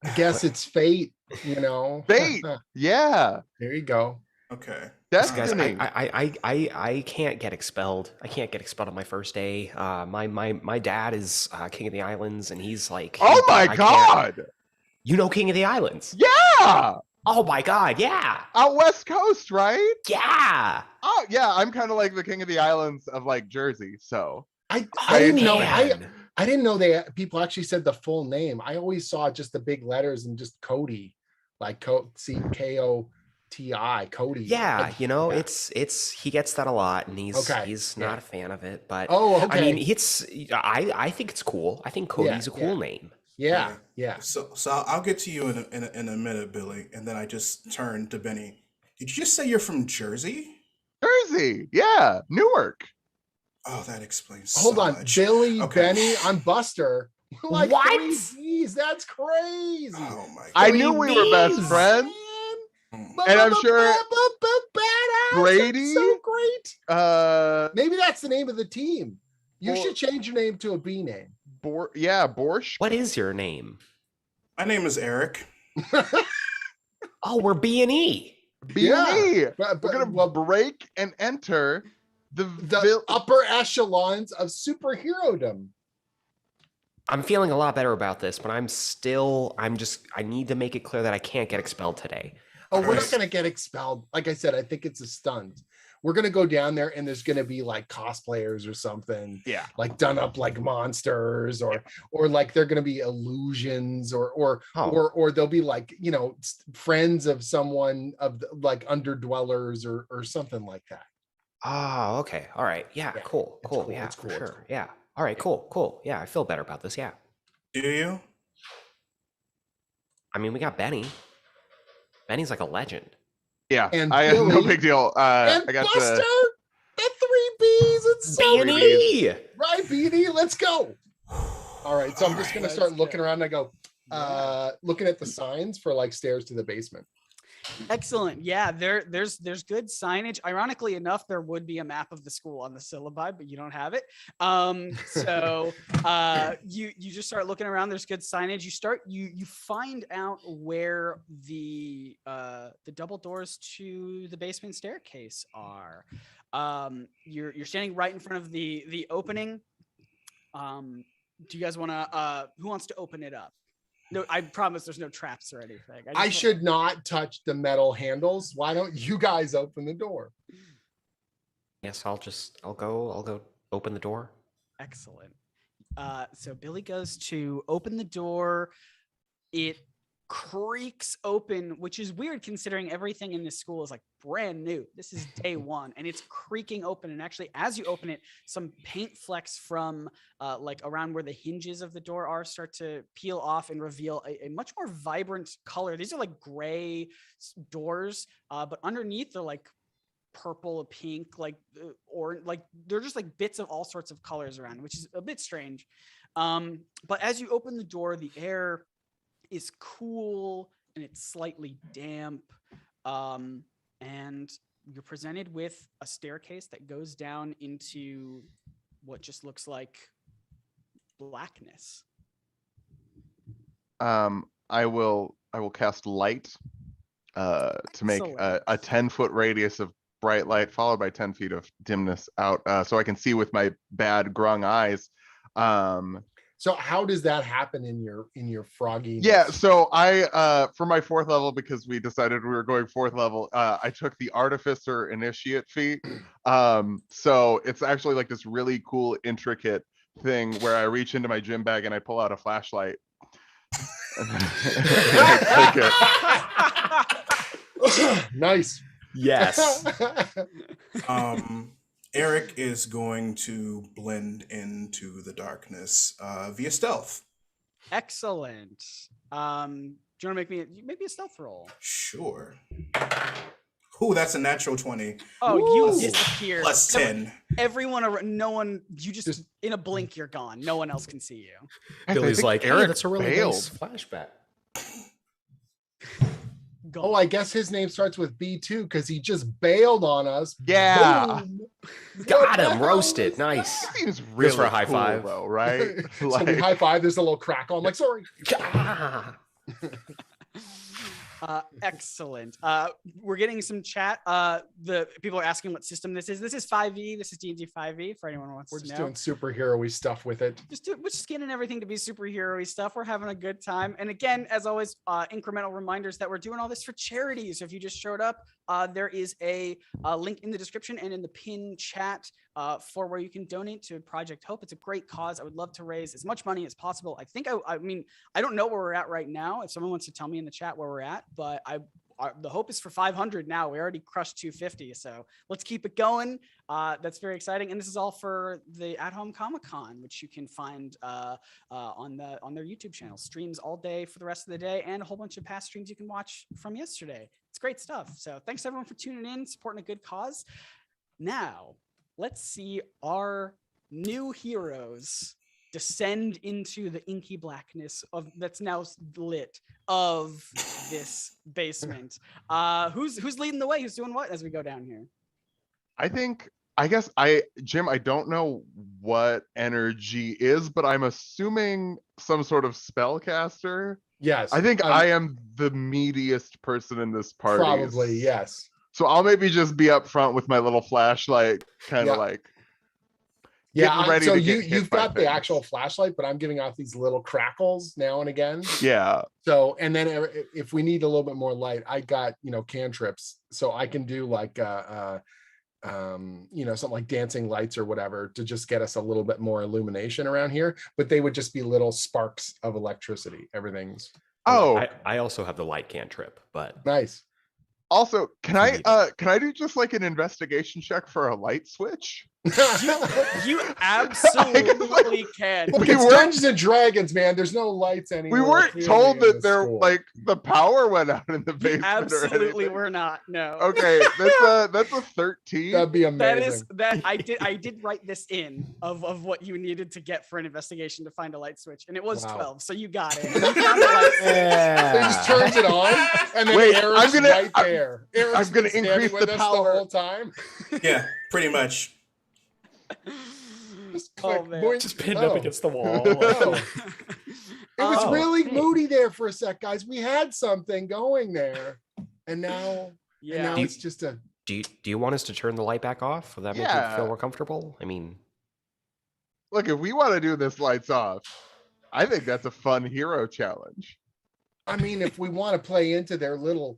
I guess it's fate, fate. Yeah, There you go. Okay. Guys, destiny. I can't get expelled. I can't get expelled on my first day. My dad is King of the Islands, and he's like, Oh my I can't- God! You know King of the Islands? Yeah, Oh my God, yeah, out west coast, right? yeah. Oh yeah, I'm kind of like the King of the Islands of like Jersey. So I Oh, didn't know. man. I didn't know people actually said the full name. I always saw just the big letters and just Cody, like CKOTI, Cody. Yeah, Yeah. it's he gets that a lot, and he's Okay, he's yeah. not a fan of it. But Oh, okay. I mean, I think it's cool. I think Cody's a cool name. Yeah. So I'll get to you in a minute, Billy, and then I just turned to Benny. Did you just say you're from Jersey? Jersey, yeah, Newark. Oh, that explains. Hold so on, much. Billy, Okay. Benny, I'm Buster. We're like What? 3 Ds. That's crazy. Oh my God. I knew we were best Ds. friends. Mm. And I'm sure badass. Brady, That's so great. Uh, Maybe that's the name of the team. You Or- should change your name to a B name. Borscht. What is your name? My name is Eric. Oh, we're B&E. B&E. But, We're gonna break and enter the upper echelons of superherodom. I'm feeling a lot better about this, but I need to make it clear that I can't get expelled today. Oh, we're not Alright. going to get expelled. Like I said, I think it's a stunt. We're going to go down there and there's going to be like cosplayers or something, Yeah. like done up like monsters, or like they're going to be illusions, or they'll be like, friends of someone of like underdwellers or something like that. Oh, okay. All right. Yeah, Yeah, cool. it's Cool. cool, Yeah, it's for cool, it's sure. cool. Yeah. All right, cool. Yeah, I feel better about this. Yeah. Do you? I mean, we got Benny. Benny's like a legend. Yeah. And I have no Billy big deal. and I got Buster, the the 3 Bs. It's so great. B&E. Right, BD, let's go. All right, so I'm just Alright. gonna start Let's looking go. around. I go, looking at the signs for like stairs to the basement. Excellent. Yeah, there's good signage. Ironically enough, there would be a map of the school on the syllabi, but you don't have it. So you just start looking around. There's good signage. You find out where the double doors to the basement staircase are. You're standing right in front of the opening. Do you guys want to? Who wants to open it up? No, I promise there's no traps or anything. I should not touch the metal handles. Why don't you guys open the door? Yes, I'll go open the door. Excellent. So Billy goes to open the door. It creaks open, which is weird considering everything in this school is like brand new. This is day one, and it's creaking open. And actually, as you open it, some paint flecks from like around where the hinges of the door are start to peel off and reveal a much more vibrant color. These are like gray doors, but underneath they're like purple, pink, like or like they're just like bits of all sorts of colors around, which is a bit strange. But as you open the door, the air is cool and it's slightly damp, and you're presented with a staircase that goes down into what just looks like blackness. I will cast light to make a 10-foot radius of bright light followed by 10 feet of dimness out, so I can see with my bad grung eyes. So how does that happen in your froggy? Yeah, so I for my 4th level, because we decided we were going 4th level, I took the Artificer Initiate feat. So it's actually like this really cool, intricate thing where I reach into my gym bag and I pull out a flashlight. And then I take it. Nice. Yes. Eric is going to blend into the darkness via stealth. Excellent. Do you want to make me a stealth roll? Sure. Ooh, that's a natural 20. Oh, Woo. you disappear. Plus 10. No one, you just in a blink, you're gone. No one else can see you. Billy's like, hey, Eric that's a really bailed. nice flashback. Gone. Oh, I guess his name starts with B too, because he just bailed on us. Yeah. Boom. Got him, roasted. Nice. Seems really for a high cool, five. though, right? So we high five. There's a little crackle. I'm like, sorry. Excellent. We're getting some chat. The people are asking what system this is. This is 5e. This is D&D 5e for anyone who wants We're to just know. doing superhero-y stuff with it. We're skinning everything to be superhero-y stuff. We're having a good time. And again, as always, incremental reminders that we're doing all this for charity. So if you just showed up, there is a link in the description and in the pin chat for where you can donate to Project Hope. It's a great cause. I would love to raise as much money as possible. I think, I mean, I don't know where we're at right now. If someone wants to tell me in the chat where we're at, but the hope is for 500 now. We already crushed 250. So let's keep it going. That's very exciting. And this is all for the At Home Comic-Con, which you can find on their YouTube channel. Streams all day for the rest of the day and a whole bunch of past streams you can watch from yesterday. It's great stuff. So thanks everyone for tuning in, supporting a good cause. Now, let's see our new heroes descend into the inky blackness that's now lit of this basement. Who's leading the way? Who's doing what as we go down here? Jim, I don't know what energy is, but I'm assuming some sort of spellcaster. Yes. I think I am the meatiest person in this party. Probably, yes. So I'll maybe just be up front with my little flashlight, kind of like. Yeah, ready so to get hit you've by got the things. actual flashlight, but I'm giving off these little crackles now and again. Yeah. So, and then if we need a little bit more light, I got, cantrips, so I can do like something like dancing lights or whatever to just get us a little bit more illumination around here, but they would just be little sparks of electricity. Everything's I also have the light cantrip, but nice. Also, can I do just like an investigation check for a light switch? You absolutely can. Look, it's Dungeons and Dragons, man. There's no lights anywhere. We weren't told that there the power went out in the basement. Absolutely, we're not. No. Okay, that's a 13. That'd be amazing. I did write this in of what you needed to get for an investigation to find a light switch, and it was 12. So you got it. You found the light switch. Yeah. He just turns it on, and then Eric's right there. I'm gonna increase the power the whole time. Yeah, pretty much. Just click, just pinned up against the wall. It was really moody there for a sec, guys. We had something going there, and now it's just a. Do you want us to turn the light back off? Will that make you feel more comfortable? I mean, look, if we want to do this lights off, I think that's a fun hero challenge. I mean, if we want to play into their little,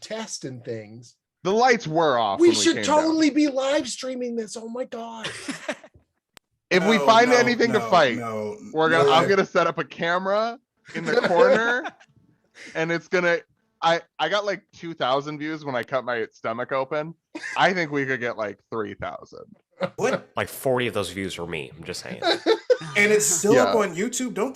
test and things. The lights were off. We should totally be live streaming this. Oh my god! If we find anything to fight, I'm gonna set up a camera in the corner, and it's gonna. I got like 2,000 views when I cut my stomach open. I think we could get like 3,000. What? Like 40 of those views were me. I'm just saying. And it's still up Yeah. on YouTube. Don't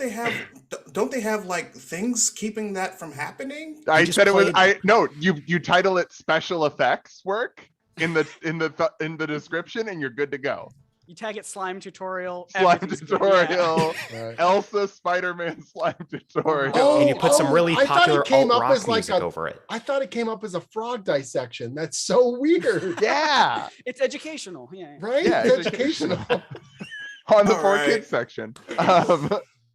they have like things keeping that from happening? I just said it was. played- No. You title it special effects work in the description, and you're good to go. You tag it slime tutorial. Slime everything's good, yeah. tutorial. Right. Elsa Spider-Man slime tutorial. Oh, And you put some really I thought it popular came up alt-rock as like music a- over it. I thought it came up as a frog dissection. That's so weird. Yeah. It's educational. Yeah. Right? Yeah, It's it's educational. On the All for right. kids section.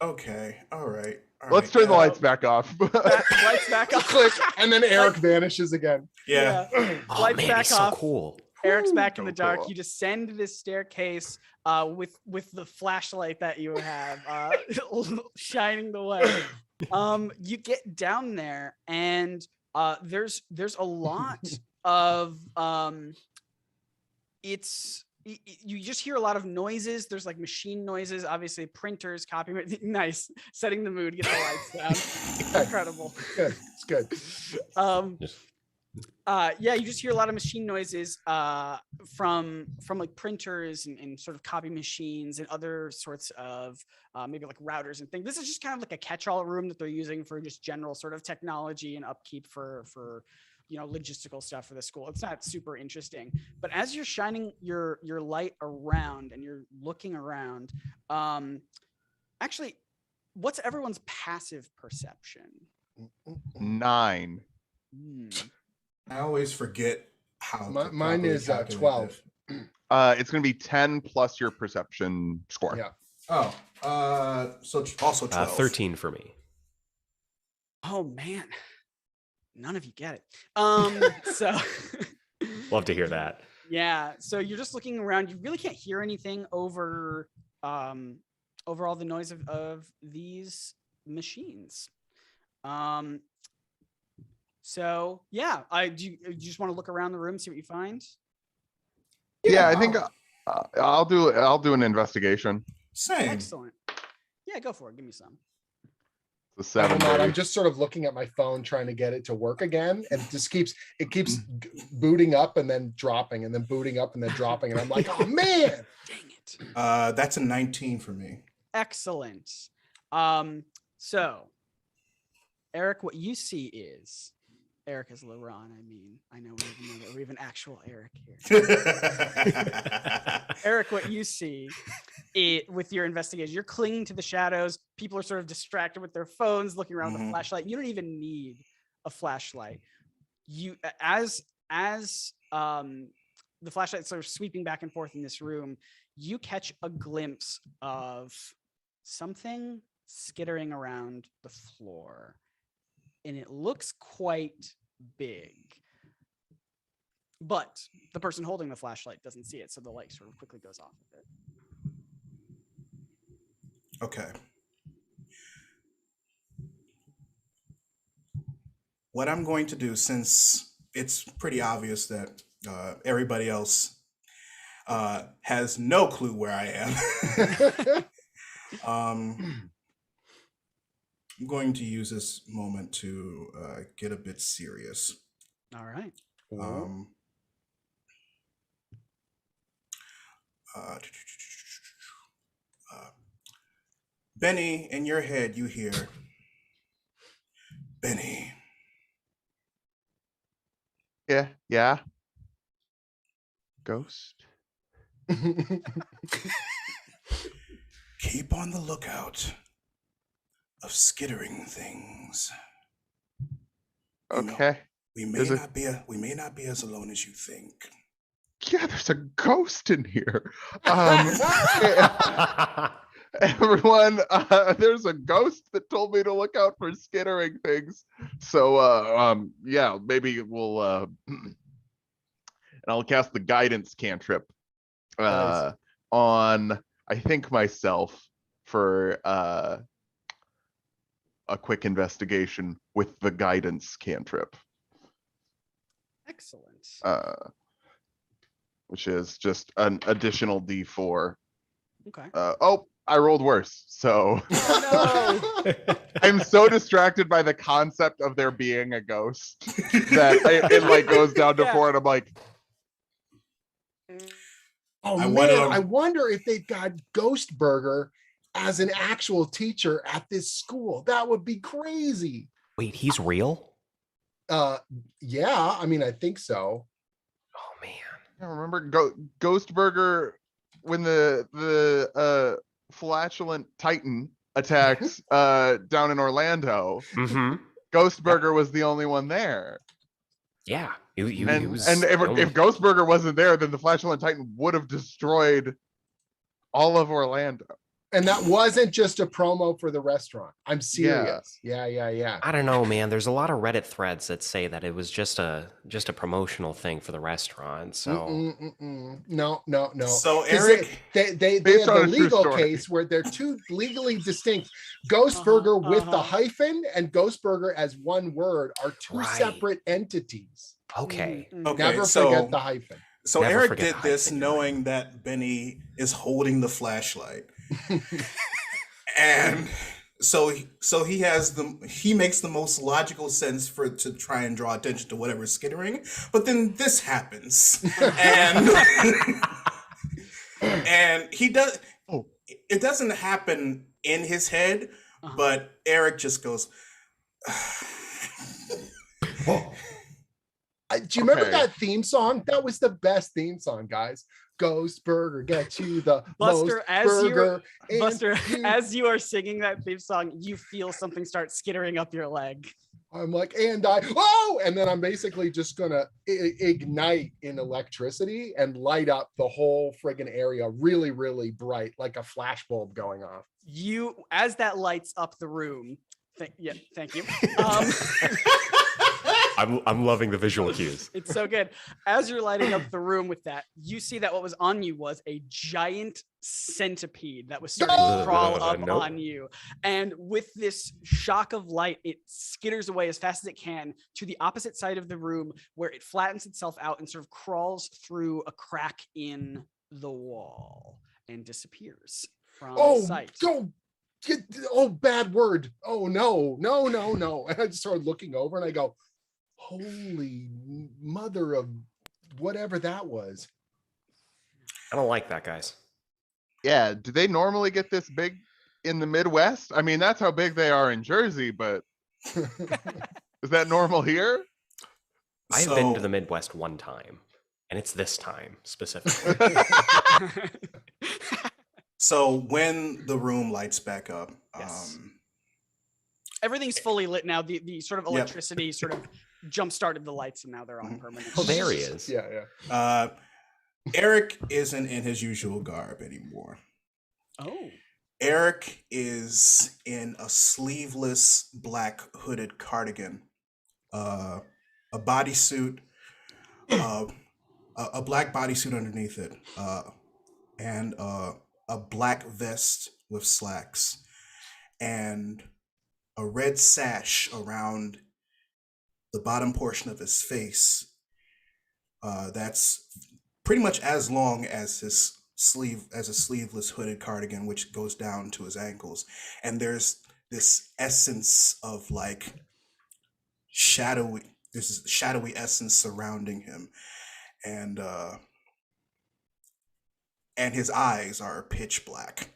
Okay. All right. Let's turn the lights back off. Lights back off. Click, and then Eric vanishes again. Yeah. Oh Lights man, back he's so off. cool. Eric's back in So the dark. cool. You descend this staircase with the flashlight that you have shining the way. You get down there, and there's a lot of you just hear a lot of noises. There's like machine noises, obviously printers, copy. Nice, setting the mood, get the lights down. Incredible. Good. It's good. Yeah, you just hear a lot of machine noises from like printers and sort of copy machines and other sorts of maybe like routers and things. This is just kind of like a catch-all room that they're using for just general sort of technology and upkeep for logistical stuff for the school. It's not super interesting, but as you're shining your light around and you're looking around, actually, what's everyone's passive perception? 9. I always forget how. to Mine properly is calculate 12. this. It's gonna be 10 plus your perception score. Yeah. Oh, so also 12. 13 for me. Oh man, none of you get it. So Love to hear that. yeah, so you're just looking around. You really can't hear anything over all the noise of these machines. So yeah, do you just want to look around the room, see what you find? Yeah, I think I'll do an investigation. Same. Excellent. Yeah, go for it. Give me some. It's a 7. Hold on, I'm baby. just sort of looking at my phone trying to get it to work again, and it just keeps booting up and then dropping and then booting up and then dropping, and I'm like, oh man. Dang it. That's a 19 for me. Excellent. So Eric, what you see is Eric is LaRon. I know we have an actual Eric here. Eric, what you see with your investigation, you're clinging to the shadows. People are sort of distracted with their phones, looking around with a flashlight. You don't even need a flashlight. You, as the flashlight sort of sweeping back and forth in this room, you catch a glimpse of something skittering around the floor, and it looks quite big. But the person holding the flashlight doesn't see it, so the light sort of quickly goes off of it. Okay. What I'm going to do, since it's pretty obvious that everybody else has no clue where I am, I'm going to use this moment to get a bit serious. All right. Benny, in your head, you hear, Benny, Yeah. Ghost. keep on the lookout of skittering things. You know, Okay. we may There's a- not be as alone as you think. Yeah, there's a ghost in here. Everyone, there's a ghost that told me to look out for skittering things. So yeah, maybe we'll and I'll cast the guidance cantrip Nice. on I think myself for a quick investigation with the guidance cantrip. Excellent. Which is just an additional D4. Okay. Oh, I rolled worse. So Oh no. I'm so distracted by the concept of there being a ghost that it like goes down to Yeah. 4, and I'm like, Oh I man, wanted I to- wonder if they've got Ghost Burger as an actual teacher at this school. That would be crazy. Wait, he's real? Yeah, I mean, I think so. Oh man. I remember Ghost Burger when the flatulent Titan attacked down in Orlando. Mm-hmm. Ghost Burger was the only one there. Yeah. He And was if Ghost Burger wasn't there, then the flatulent Titan would have destroyed all of Orlando. And that wasn't just a promo for the restaurant. I'm serious. Yeah. I don't know, man. There's a lot of Reddit threads that say that it was just a promotional thing for the restaurant. So No. So 'Cause Eric, they have Based on the a true legal story. case where they're two legally distinct. Ghost Burger with the hyphen and Ghost Burger as one word are two Right. separate entities. okay. okay, Never so forget the hyphen. so Never Eric forget did the this hyphen, you're right. knowing that Benny is holding the flashlight, and so he makes the most logical sense to try and draw attention to whatever's skittering, but then this happens, and and he does. Oh. It doesn't happen in his head, but Eric just goes. Do you remember Okay. that theme song? That was the best theme song, guys. Ghost Burger, get you the Buster, most as you're- burger. and Buster, you- as you are singing that theme song, you feel something start skittering up your leg. I'm like, and then I'm basically just gonna ignite in electricity and light up the whole friggin' area really, really bright, like a flashbulb going off. You, as that lights up the room. Thank you. I'm loving the visual cues. It's so good. As you're lighting up the room with that, you see that what was on you was a giant centipede that was starting to crawl up Nope. on you. And with this shock of light, it skitters away as fast as it can to the opposite side of the room, where it flattens itself out and sort of crawls through a crack in the wall and disappears from sight. Bad word. Oh no. And I just started looking over and I go, holy mother of whatever that was. I don't like that, guys. Yeah, do they normally get this big in the Midwest? I mean, that's how big they are in Jersey, but is that normal here? I've been to the Midwest one time, and it's this time specifically. So when the room lights back up, Yes. Everything's fully lit now. The sort of electricity sort of jump started the lights, and now they're on permanent. Oh, there he is. Yeah. Eric isn't in his usual garb anymore. Oh. Eric is in a sleeveless black hooded cardigan, a bodysuit, a black bodysuit underneath it, and a black vest with slacks, and a red sash around the bottom portion of his face. That's pretty much as long as his a sleeveless hooded cardigan, which goes down to his ankles. And there's this essence of like shadowy essence surrounding him. And his eyes are pitch black.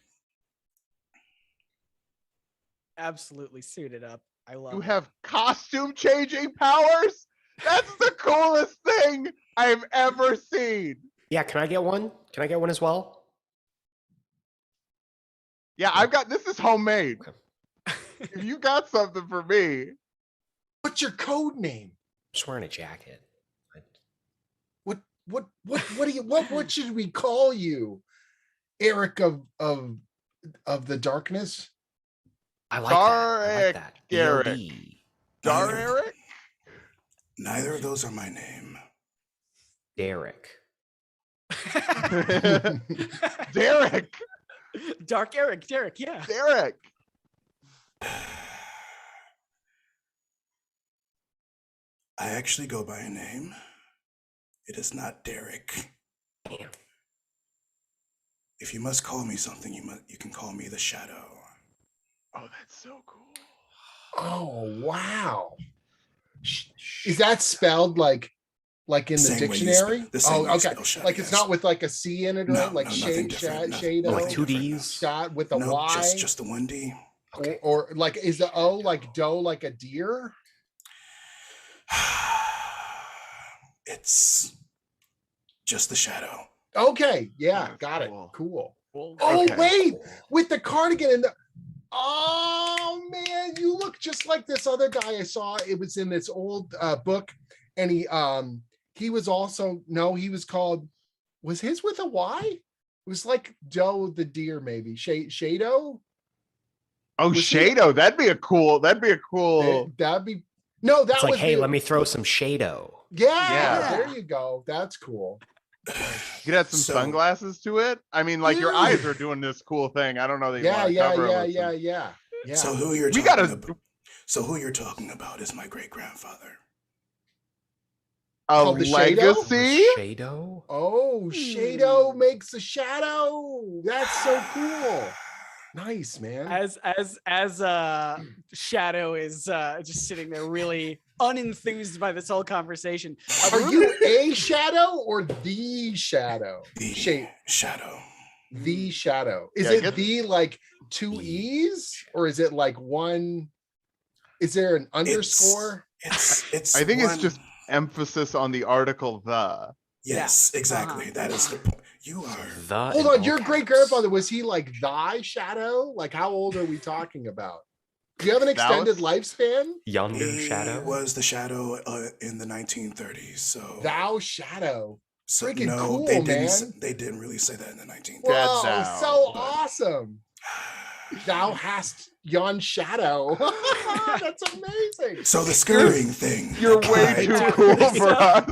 Absolutely suited up. I love You it. have costume changing powers? That's the coolest thing I've ever seen. Yeah, can I get one? Can I get one as well? Yeah, this is homemade. If you got something for me. What's your code name? I'm just wearing a jacket. What should we call you? Eric of the darkness? I like that. I Dark like that. Garrett. DLD. Dar Eric? Neither of those are my name. Derek. Derek. Dark Eric, Derek, yeah. Derek. I actually go by a name. It is not Derek. Damn. If you must call me something, you can call me the Shadow. Oh, that's so cool. Oh, wow. Is that spelled like in the Same way you dictionary? the same way you okay. spell shadow, Like it's yes. not with like a C in it, No, right? Like no, nothing different. Shadow, Like Nothing two different, no. Ds. shot with a No, Y, just the one D. Okay. or like is the O like doe like a deer? It's just the Shadow. Okay, yeah, That's got cool. it. Cool. Well, Oh Okay. wait, with the cardigan and the. Oh man, you look just like this other guy I saw. It was in this old book, and he was also he was called. Was his with a Y? It was like Doe the deer, maybe Shado. Oh, Was he- Shado, that'd be a cool. That'd be no. That It's like, was hey, the- let me throw some Shado. Yeah, Yeah. there you go. That's cool. You could add some So- sunglasses to it. I mean, like your Dude. eyes are doing this cool thing. I don't know that you Yeah, want to yeah, cover yeah, it with yeah, some- yeah. So who you're We talking gotta- about? So who you're talking about is my great grandfather. A Called the Shado? legacy. Shado? Oh, Shado makes a shadow. That's so cool. Nice, man. as Shadow is just sitting there really unenthused by this whole conversation. Are you a shadow or the shadow? The Shadow. The shadow. Is Yeah, it get- the like two E's or is it like one? Is there an underscore? It's. I think it's one- just emphasis on the article the. Yes, exactly. Uh-huh. That is the point. You are. The Hold in on, all your caps. great grandfather, was he like thy shadow? Like how old are we talking about? Do you have an extended lifespan? Yonder He Shadow? was the Shadow in the 1930s. So. Thou shadow. So freaking no, cool, they didn't. man. They didn't really say that in the 1930s. Whoa, thou, so but- awesome. Thou hast yon shadow. That's amazing. So the scurrying thing. You're that way guy- too cool for us.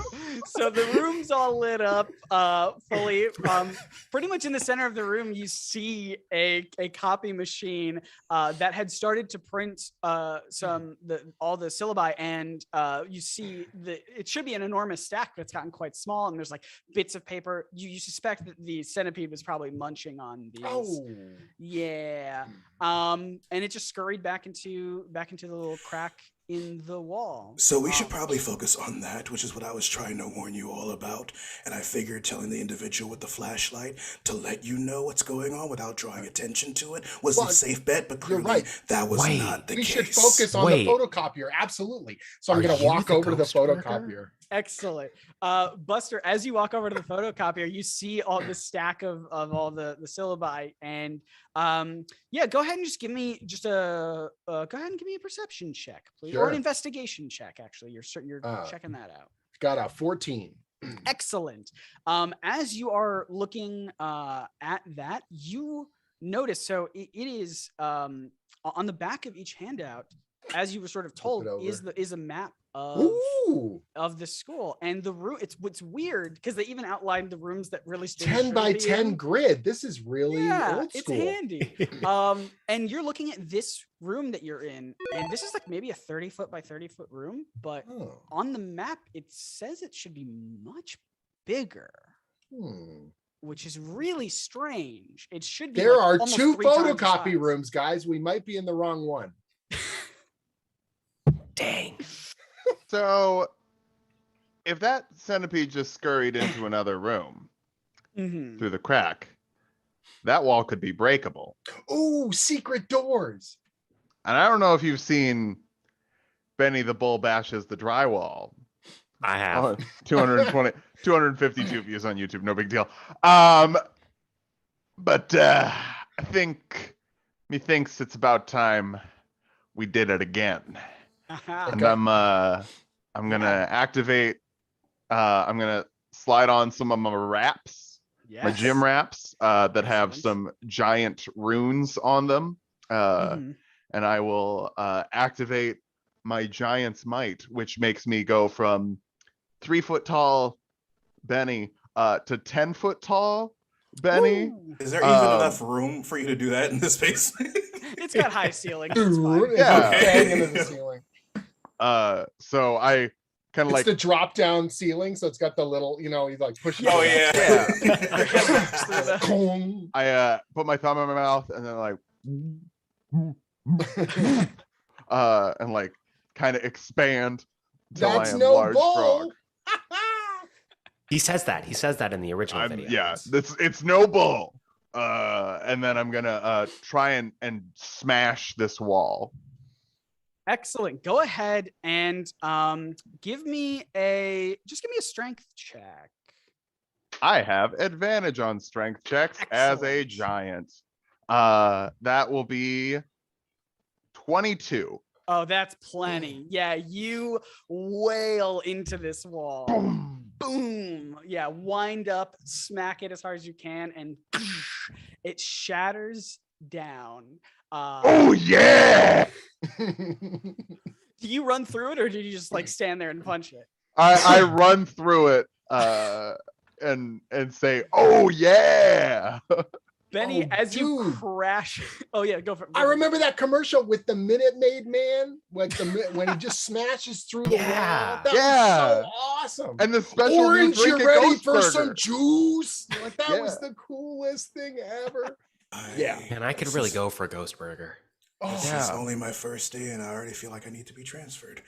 So the room's all lit up fully. Pretty much in the center of the room, you see a copy machine that had started to print all the syllabi, and you see it should be an enormous stack, but it's gotten quite small, and there's like bits of paper. You suspect that the centipede was probably munching on these. Oh, Yeah. And it just scurried back into the little crack in the wall. So we should probably focus on that, which is what I was trying to warn you all about. And I figured telling the individual with the flashlight to let you know what's going on without drawing attention to it was Well, a safe bet, but you're clearly right. that was Wait. not the we case. should focus on Wait. the photocopier. Absolutely. So I'm Are going to you walk the over to the ghost worker? photocopier. Excellent. Buster, as you walk over to the photocopier, you see all the stack of all the syllabi, and yeah, go ahead and just give me go ahead and give me a perception check, please, or Sure. an investigation check. Actually, you're checking that out. Got a 14. Excellent. As you are looking at that, you notice, so it is on the back of each handout, as you were sort of told, over. is a map Ooh, of the school, and the room. It's weird because they even outlined the rooms that really stood 10 by should be 10 in. grid. This is really Yeah, old it's school. handy. And you're looking at this room that you're in, and this is like maybe a 30-foot by 30-foot room, but Oh, on the map it says it should be much bigger, which is really strange. It should be. There like are almost 2 3 times the photocopy size. rooms, guys. We might be in the wrong one. Dang. So, if that centipede just scurried into another room Mhm. through the crack, that wall could be breakable. Oh, secret doors. And I don't know if you've seen Benny the Bull bashes the drywall. I have. Oh, 252 views on YouTube, no big deal. But I think methinks it's about time we did it again. Aha. And I'm gonna activate. I'm gonna slide on some of my wraps, my gym Yes. wraps that have Excellent. some giant runes on them, Mhm. and I will activate my giant's might, which makes me go from 3-foot tall Benny to 10-foot tall Benny. Woo. Is there even Um, enough room for you to do that in this space? It's got high ceilings. It's fine. Yeah. Bang into the ceiling. So I kind of It's like the drop down ceiling, so it's got the little, you know, he's like pushing. Oh yeah. Kong. I put my thumb in my mouth and then like and like kind of expand until I That's am no large bull. frog. He says that. He says that in the original video. Yeah, it's no bull. And then I'm gonna try and smash this wall. Excellent. Go ahead and give me a strength check. I have advantage on strength checks as a Excellent. giant. That will be 22. Oh, that's plenty. Yeah, you wail into this wall. Boom. Boom. Yeah, wind up, smack it as hard as you can, and it shatters down. Oh yeah! Do you run through it, or did you just like stand there and punch it? I run through it and say, "Oh yeah!" Benny, Oh, as you dude. crash. Oh yeah, go for it. I remember that commercial with the Minute Maid Man, like when he just smashes through the Yeah. wall. That Yeah. was so awesome. And the special Orange, new drink you at ready Ghost for Burger. some juice? Like that Yeah. was the coolest thing ever. Yeah. And I could really go for a ghost burger. Oh, This Yeah. is only my first day, and I already feel like I need to be transferred.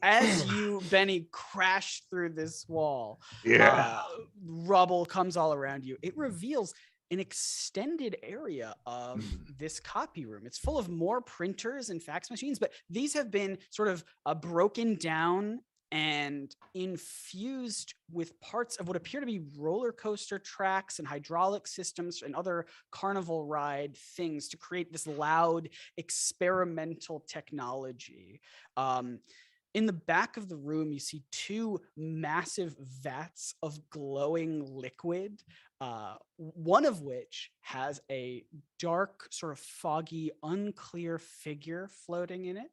As you, Benny, crash through this wall, Yeah. rubble comes all around you. It reveals an extended area of this copy room. It's full of more printers and fax machines, but these have been sort of broken down and infused with parts of what appear to be roller coaster tracks and hydraulic systems and other carnival ride things to create this loud experimental technology. In the back of the room, you see two massive vats of glowing liquid, one of which has a dark, sort of foggy, unclear figure floating in it.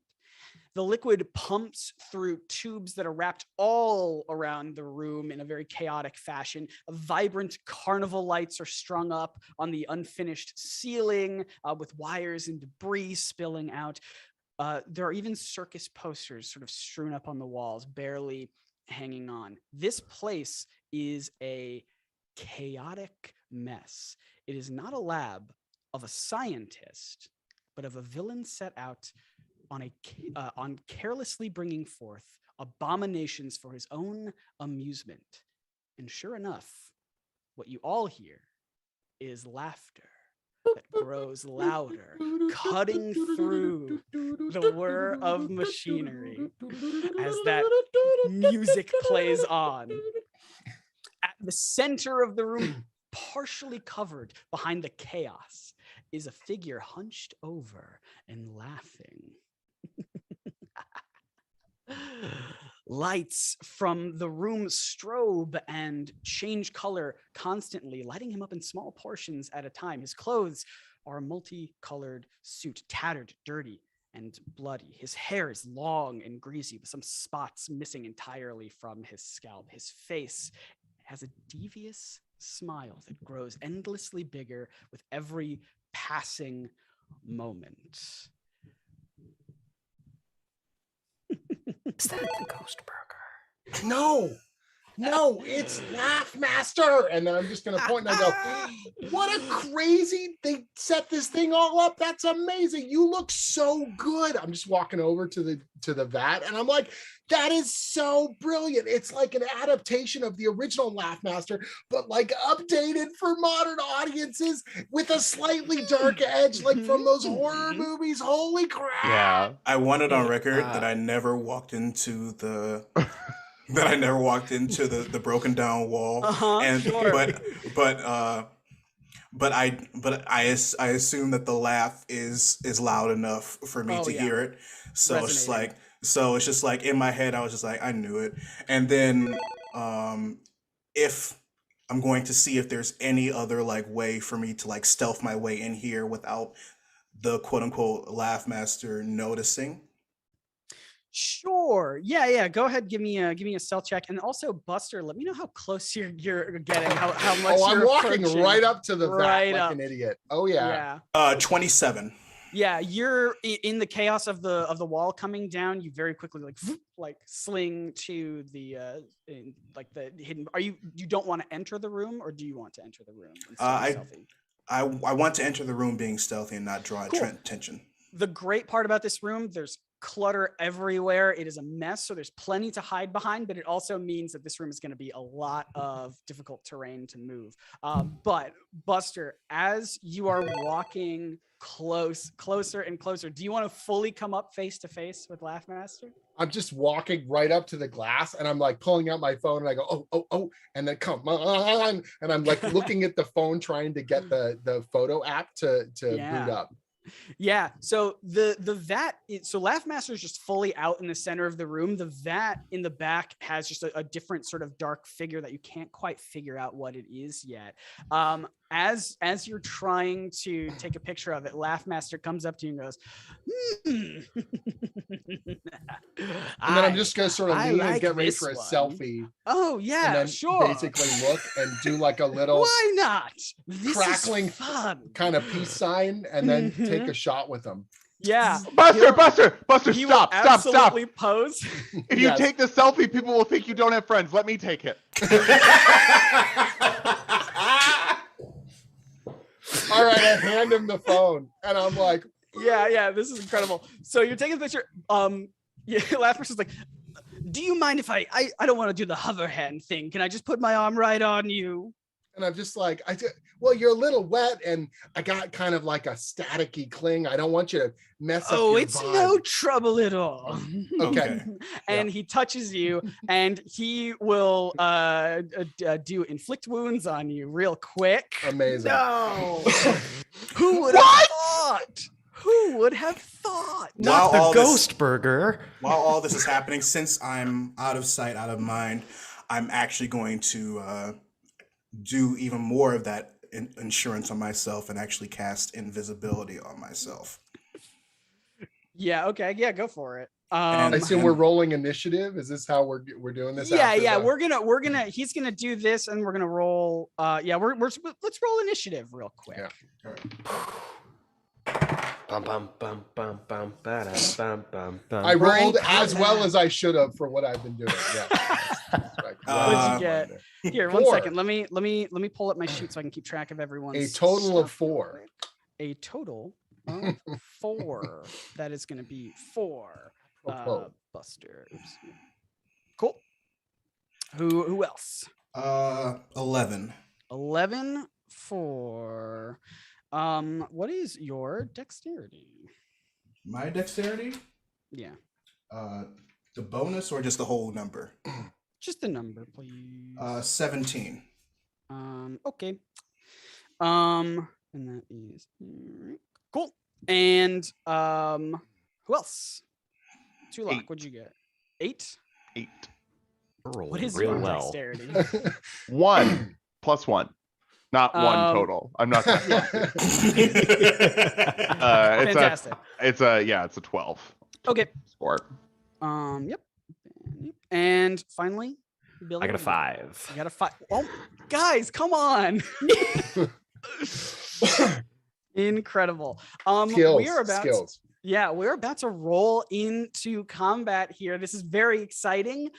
The liquid pumps through tubes that are wrapped all around the room in a very chaotic fashion. Vibrant carnival lights are strung up on the unfinished ceiling with wires and debris spilling out. There are even circus posters sort of strewn up on the walls, barely hanging on. This place is a chaotic mess. It is not a lab of a scientist, but of a villain set out on carelessly bringing forth abominations for his own amusement. And sure enough, what you all hear is laughter that grows louder, cutting through the whir of machinery as that music plays on. At the center of the room, partially covered behind the chaos, is a figure hunched over and laughing. Lights from the room strobe and change color constantly, lighting him up in small portions at a time. His clothes are a multicolored suit, tattered, dirty, and bloody. His hair is long and greasy, with some spots missing entirely from his scalp. His face has a devious smile that grows endlessly bigger with every passing moment. Is that the ghost burger? No, it's Laugh Master. And then I'm just gonna point and I go, what a crazy, they set this thing all up. That's amazing. You look so good. I'm just walking over to the vat and I'm like, that is so brilliant. It's like an adaptation of the original Laugh Master, but like updated for modern audiences with a slightly dark edge, like from those horror movies. Holy crap. Yeah. I want it on record that I never walked into the the broken down wall. And sure. but I assume that the laugh is loud enough for me to hear it. So it's just like in my head I was just like, I knew it. And then if I'm going to see if there's any other like way for me to like stealth my way in here without the quote unquote Laugh Master noticing. Sure. Yeah. Go ahead. Give me a stealth check, and also Buster, let me know how close you're getting. How much? Oh, I'm you're walking approaching. right up to the vat Right like up. an idiot. Oh yeah. 27. Yeah, you're in the chaos of the wall coming down. You very quickly like sling to the like the hidden. You don't want to enter the room, or do you want to enter the room? I want to enter the room being stealthy and not draw attention. The great part about this room, there's clutter everywhere. It is a mess, so there's plenty to hide behind, but it also means that this room is going to be a lot of difficult terrain to move. But Buster, as you are walking closer and closer, do you want to fully come up face to face with Laughmaster? I'm just walking right up to the glass, and I'm like pulling out my phone, and I go, oh, and then come on, and I'm like looking at the phone, trying to get the photo app to boot up. Yeah, so the vat, so Laughmaster is just fully out in the center of the room. The vat in the back has just a different sort of dark figure that you can't quite figure out what it is yet. As you're trying to take a picture of it, Laughmaster comes up to you and goes, and then I'm just gonna sort of lean and get ready for a selfie. Oh yeah, and then sure. Basically look and do like a little why not? This crackling is fun. Kind of peace sign, and then take a shot with them. Yeah, Buster, he stop. Pose. If you take the selfie, people will think you don't have friends. Let me take it. All right, I hand him the phone, and I'm like, yeah, this is incredible. So you're taking a picture. Laughmaster's like, do you mind if I don't want to do the hover hand thing? Can I just put my arm right on you? And I'm just like, well, you're a little wet, and I got kind of like a staticky cling. I don't want you to mess up your it's vibe. No trouble at all. Okay. And he touches you, and he will inflict wounds on you real quick. Amazing. No. Who would have thought? Who would have thought? Not the ghost burger. While all this is happening, since I'm out of sight, out of mind, I'm actually going to do even more of that insurance on myself and actually cast invisibility on myself. Yeah, okay. Yeah, go for it. I assume we're rolling initiative. Is this how we're doing this? Yeah. We're gonna. He's gonna do this, and we're gonna roll. Let's roll initiative real quick. Yeah. I rolled as well as I should have for what I've been doing. Yeah. What did you get? Here, 1 second. Let me pull up my sheet so I can keep track of everyone's. A total of 4. A total of 4. That is going to be 4. Buster. Oops. Cool. Who else? 11. 11 for. What is your dexterity? My dexterity? Yeah. The bonus or just the whole number? Just the number, please. 17. Okay. And that is cool. And who else? Tulak, what'd you get? 8? 8. What is real your well. dexterity? 1 plus 1. Not 1 total. I'm not that fantastic. It's a 12. Okay. Score. Yep. And finally, Billy. I got a 5. You got a 5. Oh, guys, come on. Incredible. Skills. Yeah, we're about to roll into combat here. This is very exciting.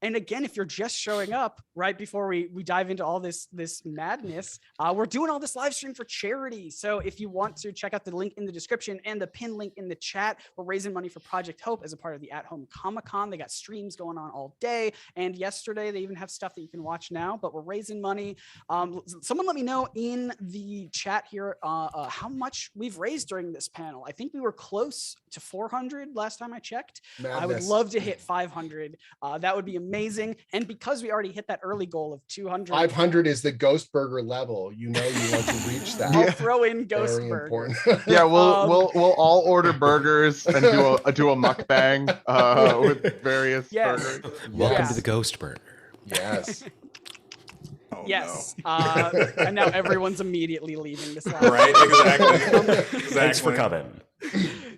And again, if you're just showing up right before we dive into all this madness, we're doing all this live stream for charity. So if you want to check out the link in the description and the pin link in the chat, we're raising money for Project Hope as a part of the At-Home Comic-Con. They got streams going on all day. And yesterday, they even have stuff that you can watch now, but we're raising money. Someone let me know in the chat here how much we've raised during this panel. I think we were close to 400 last time I checked. Madness. I would love to hit 500. That would be amazing. And because we already hit that early goal of 200, 500 is the Ghost Burger level. You know you want to reach that. I'll throw in Ghost Very Burger. important. Yeah, we'll all order burgers and do a mukbang with various burgers. Welcome to the Ghost Burger. Yes. Oh, Yes. no. And now everyone's immediately leaving this live. Right, exactly. Thanks for coming.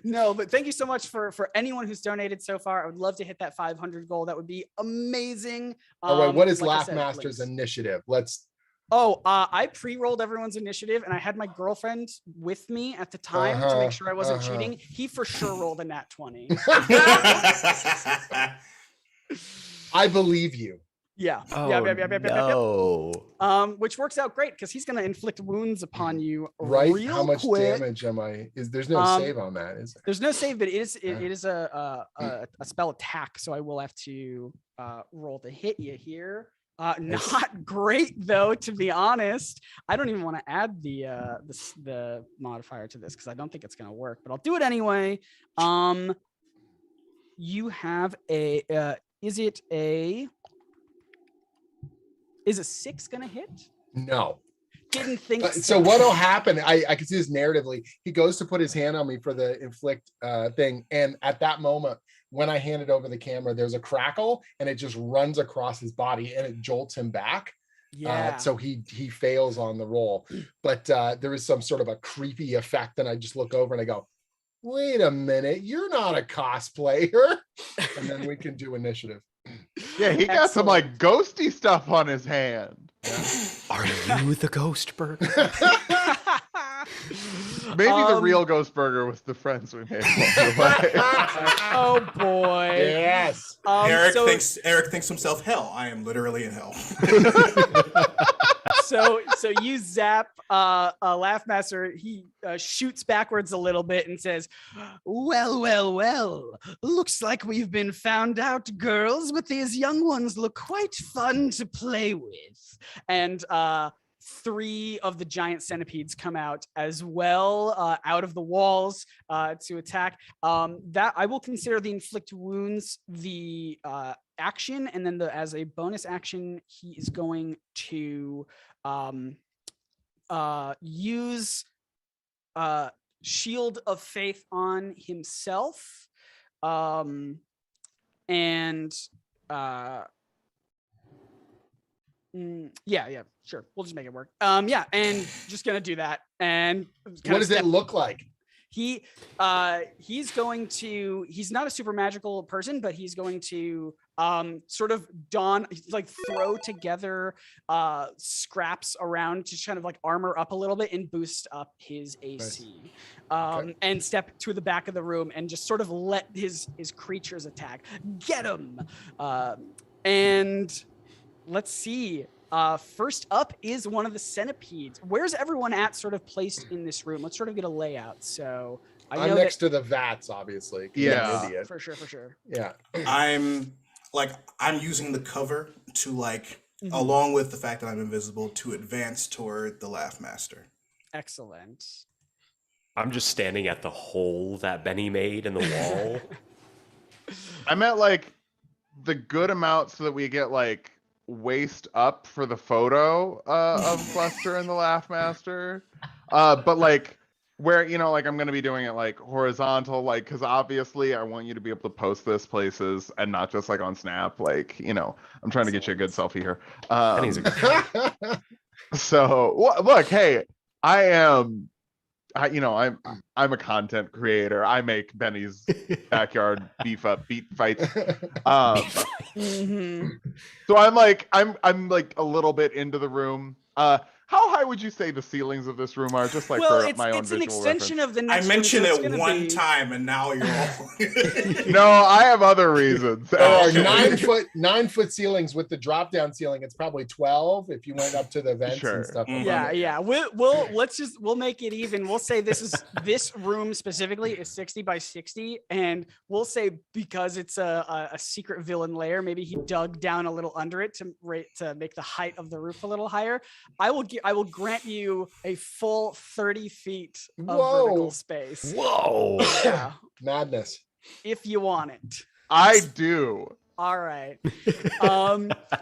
No, but thank you so much for anyone who's donated so far. I would love to hit that 500 goal. That would be amazing. All right, what is like I said, Laughmaster's links. initiative? Let's I pre-rolled everyone's initiative, and I had my girlfriend with me at the time to make sure I wasn't cheating. He for sure rolled a nat 20. I believe you. Yeah. Oh, Yep. Which works out great because he's going to inflict wounds upon you. Right? Real How much quick. damage am I? There's no save on that, is there? There's no save, but it is a spell attack, so I will have to roll to hit you here. Not great though, to be honest. I don't even want to add the modifier to this because I don't think it's going to work, but I'll do it anyway. You have a is a 6 gonna hit? No. Didn't think so. What'll happen? I can see this narratively. He goes to put his hand on me for the inflict thing, and at that moment, when I hand it over the camera, there's a crackle, and it just runs across his body, and it jolts him back. Yeah. So he fails on the roll, but there is some sort of a creepy effect, and I just look over and I go, "Wait a minute, you're not a cosplayer," and then we can do initiative. Yeah, he got some like ghosty stuff on his hand. Are you the ghost burger? Maybe the real ghost burger was the friends we made along the way. Oh boy. Yes. Eric thinks to himself, hell, I am literally in hell. So you zap Laughmaster. He shoots backwards a little bit and says, well, looks like we've been found out, girls, but these young ones look quite fun to play with. And 3 of the giant centipedes come out as well, out of the walls to attack. That I will consider the inflict wounds the action, and then as a bonus action, he is going to use Shield of Faith on himself, and yeah, sure, we'll just make it work. And just gonna do that. And what does it look like? He's going to, he's not a super magical person, but he's going to sort of throw together scraps around to kind of like armor up a little bit and boost up his AC. Nice. And step to the back of the room and just sort of let his creatures attack. Get him. And let's see. First up is one of the centipedes. Where's everyone at sort of placed in this room? Let's sort of get a layout. So I'm next to the vats, obviously. Yeah, for sure. Yeah. I'm using the cover to along with the fact that I'm invisible, to advance toward the Laughmaster. Excellent. I'm just standing at the hole that Benny made in the wall. I'm at like the good amount so that we get like waist up for the photo of Cluster and the Laughmaster, but like where, you know, like I'm gonna be doing it like horizontal, like because obviously I want you to be able to post this places and not just like on Snap, like, you know, I'm trying to get you a good selfie here. So look, hey, I'm a content creator. I make Benny's backyard beat fights. So I'm like a little bit into the room. How high would you say the ceilings of this room are? Just like for my own visual reference. It's an extension of the next I mentioned it one time, and now you're all. No, I have other reasons. There are 9 foot ceilings with the drop down ceiling. It's probably 12 if you went up to the vents and stuff. Yeah. We'll make it even. We'll say this room specifically is 60 by 60, and we'll say because it's a secret villain lair, maybe he dug down a little under it to make the height of the roof a little higher. I will grant you a full 30 feet of vertical space. Whoa. Yeah. Madness. If you want it. I do. All right.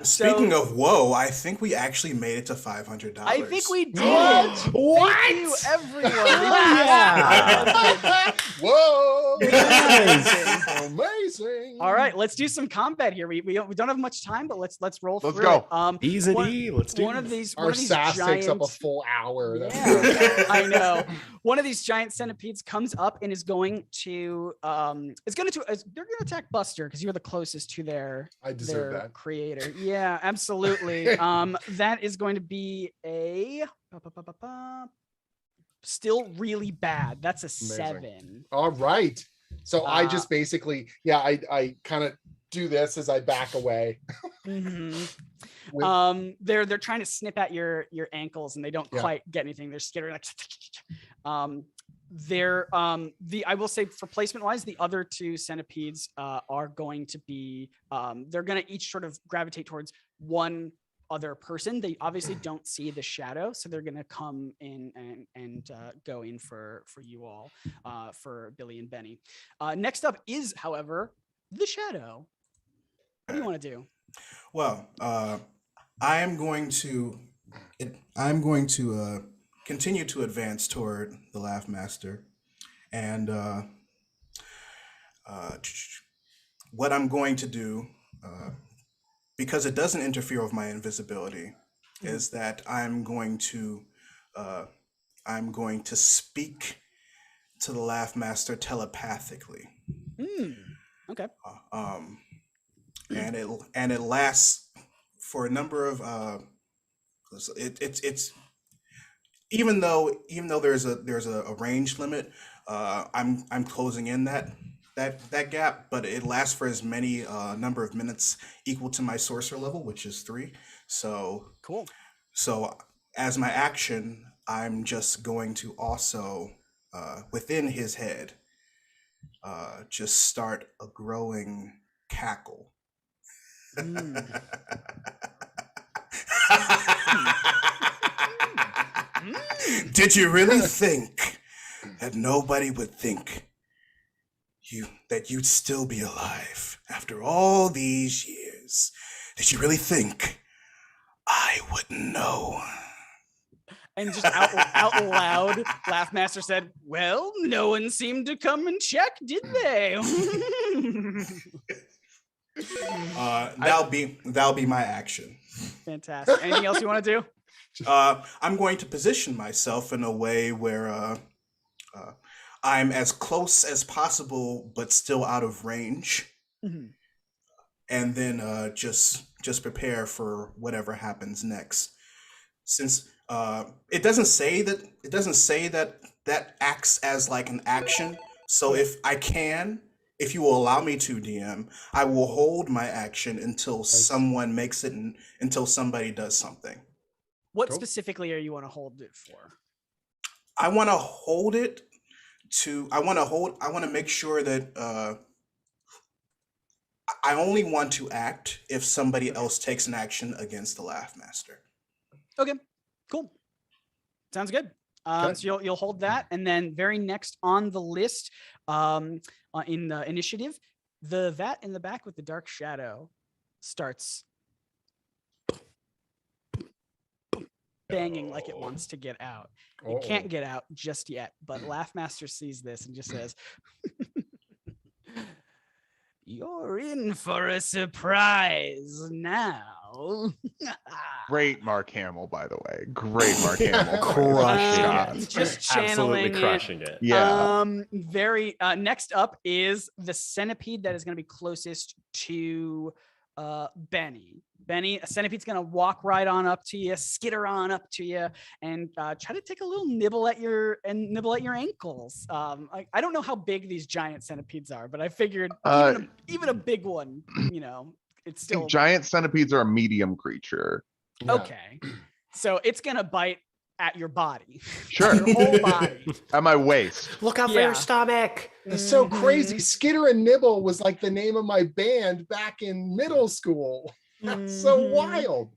Speaking of whoa, I think we actually made it to $500. I think we did. What? Thank you, everyone. Yeah. Whoa. Nice. Amazing. All right, let's do some combat here. We don't have much time, but let's roll through. Let's go. It. Ease and E. Let's do one of these. Our one of these SAS giant... takes up a full hour. Yeah, I know. one of these giant centipedes comes up and is going to they're gonna attack Buster because you're the closest to their creator. Yeah, absolutely. That is going to be a still really bad. That's a 7. All right. So I just basically, I kind of do this as I back away. They're trying to snip at your ankles and they don't quite get anything. They're skittering like I will say for placement wise, the other 2 centipedes are going to be they're going to each sort of gravitate towards one other person. They obviously don't see the shadow, so they're going to come in and go in for you all, for Billy and Benny. Next up is, however, the shadow. What do you want to do? Well, I'm going to continue to advance toward the Laugh Master, and what I'm going to do, because it doesn't interfere with my invisibility, is that I'm going to speak to the Laugh Master telepathically. Okay. And it lasts for a number of it's even though there's a range limit, I'm closing in that gap, but it lasts for as many number of minutes equal to my sorcerer level, which is 3. So cool. So as my action, I'm just going to also within his head just start a growing cackle. Did you really think that nobody would think that you'd still be alive after all these years? Did you really think I wouldn't know? And just out loud, Laugh Master said, "Well, no one seemed to come and check, did they?" That'll be my action. Fantastic. Anything else you want to do? I'm going to position myself in a way where I'm as close as possible, but still out of range, and then just prepare for whatever happens next. Since it doesn't say that acts as like an action. So if you will allow me to, DM, I will hold my action until someone makes it and until somebody does something. What specifically are you want to hold it for? I want to hold it to. I want to make sure that I only want to act if somebody else takes an action against the Laugh Master. Okay, cool. Sounds good. So you'll hold that, and then very next on the list, in the initiative, the vat in the back with the dark shadow starts banging like it wants to get out. It can't get out just yet, but Laugh Master sees this and just says, "You're in for a surprise now." Great Mark Hamill, by the way. Great Mark Hamill. Crushing it. Just channeling Absolutely crushing it. Yeah. Very next up is the centipede that is going to be closest to Benny. Benny, a centipede's going to walk right on up to you, skitter on up to you, and try to take a little nibble at your ankles. I don't know how big these giant centipedes are, but I figured even a big one, it's still. Giant centipedes are a medium creature. Okay, so it's going to bite at your body. Sure. Your whole body. At my waist. Look out for your stomach. It's so crazy. Skitter and Nibble was like the name of my band back in middle school. That's so wild.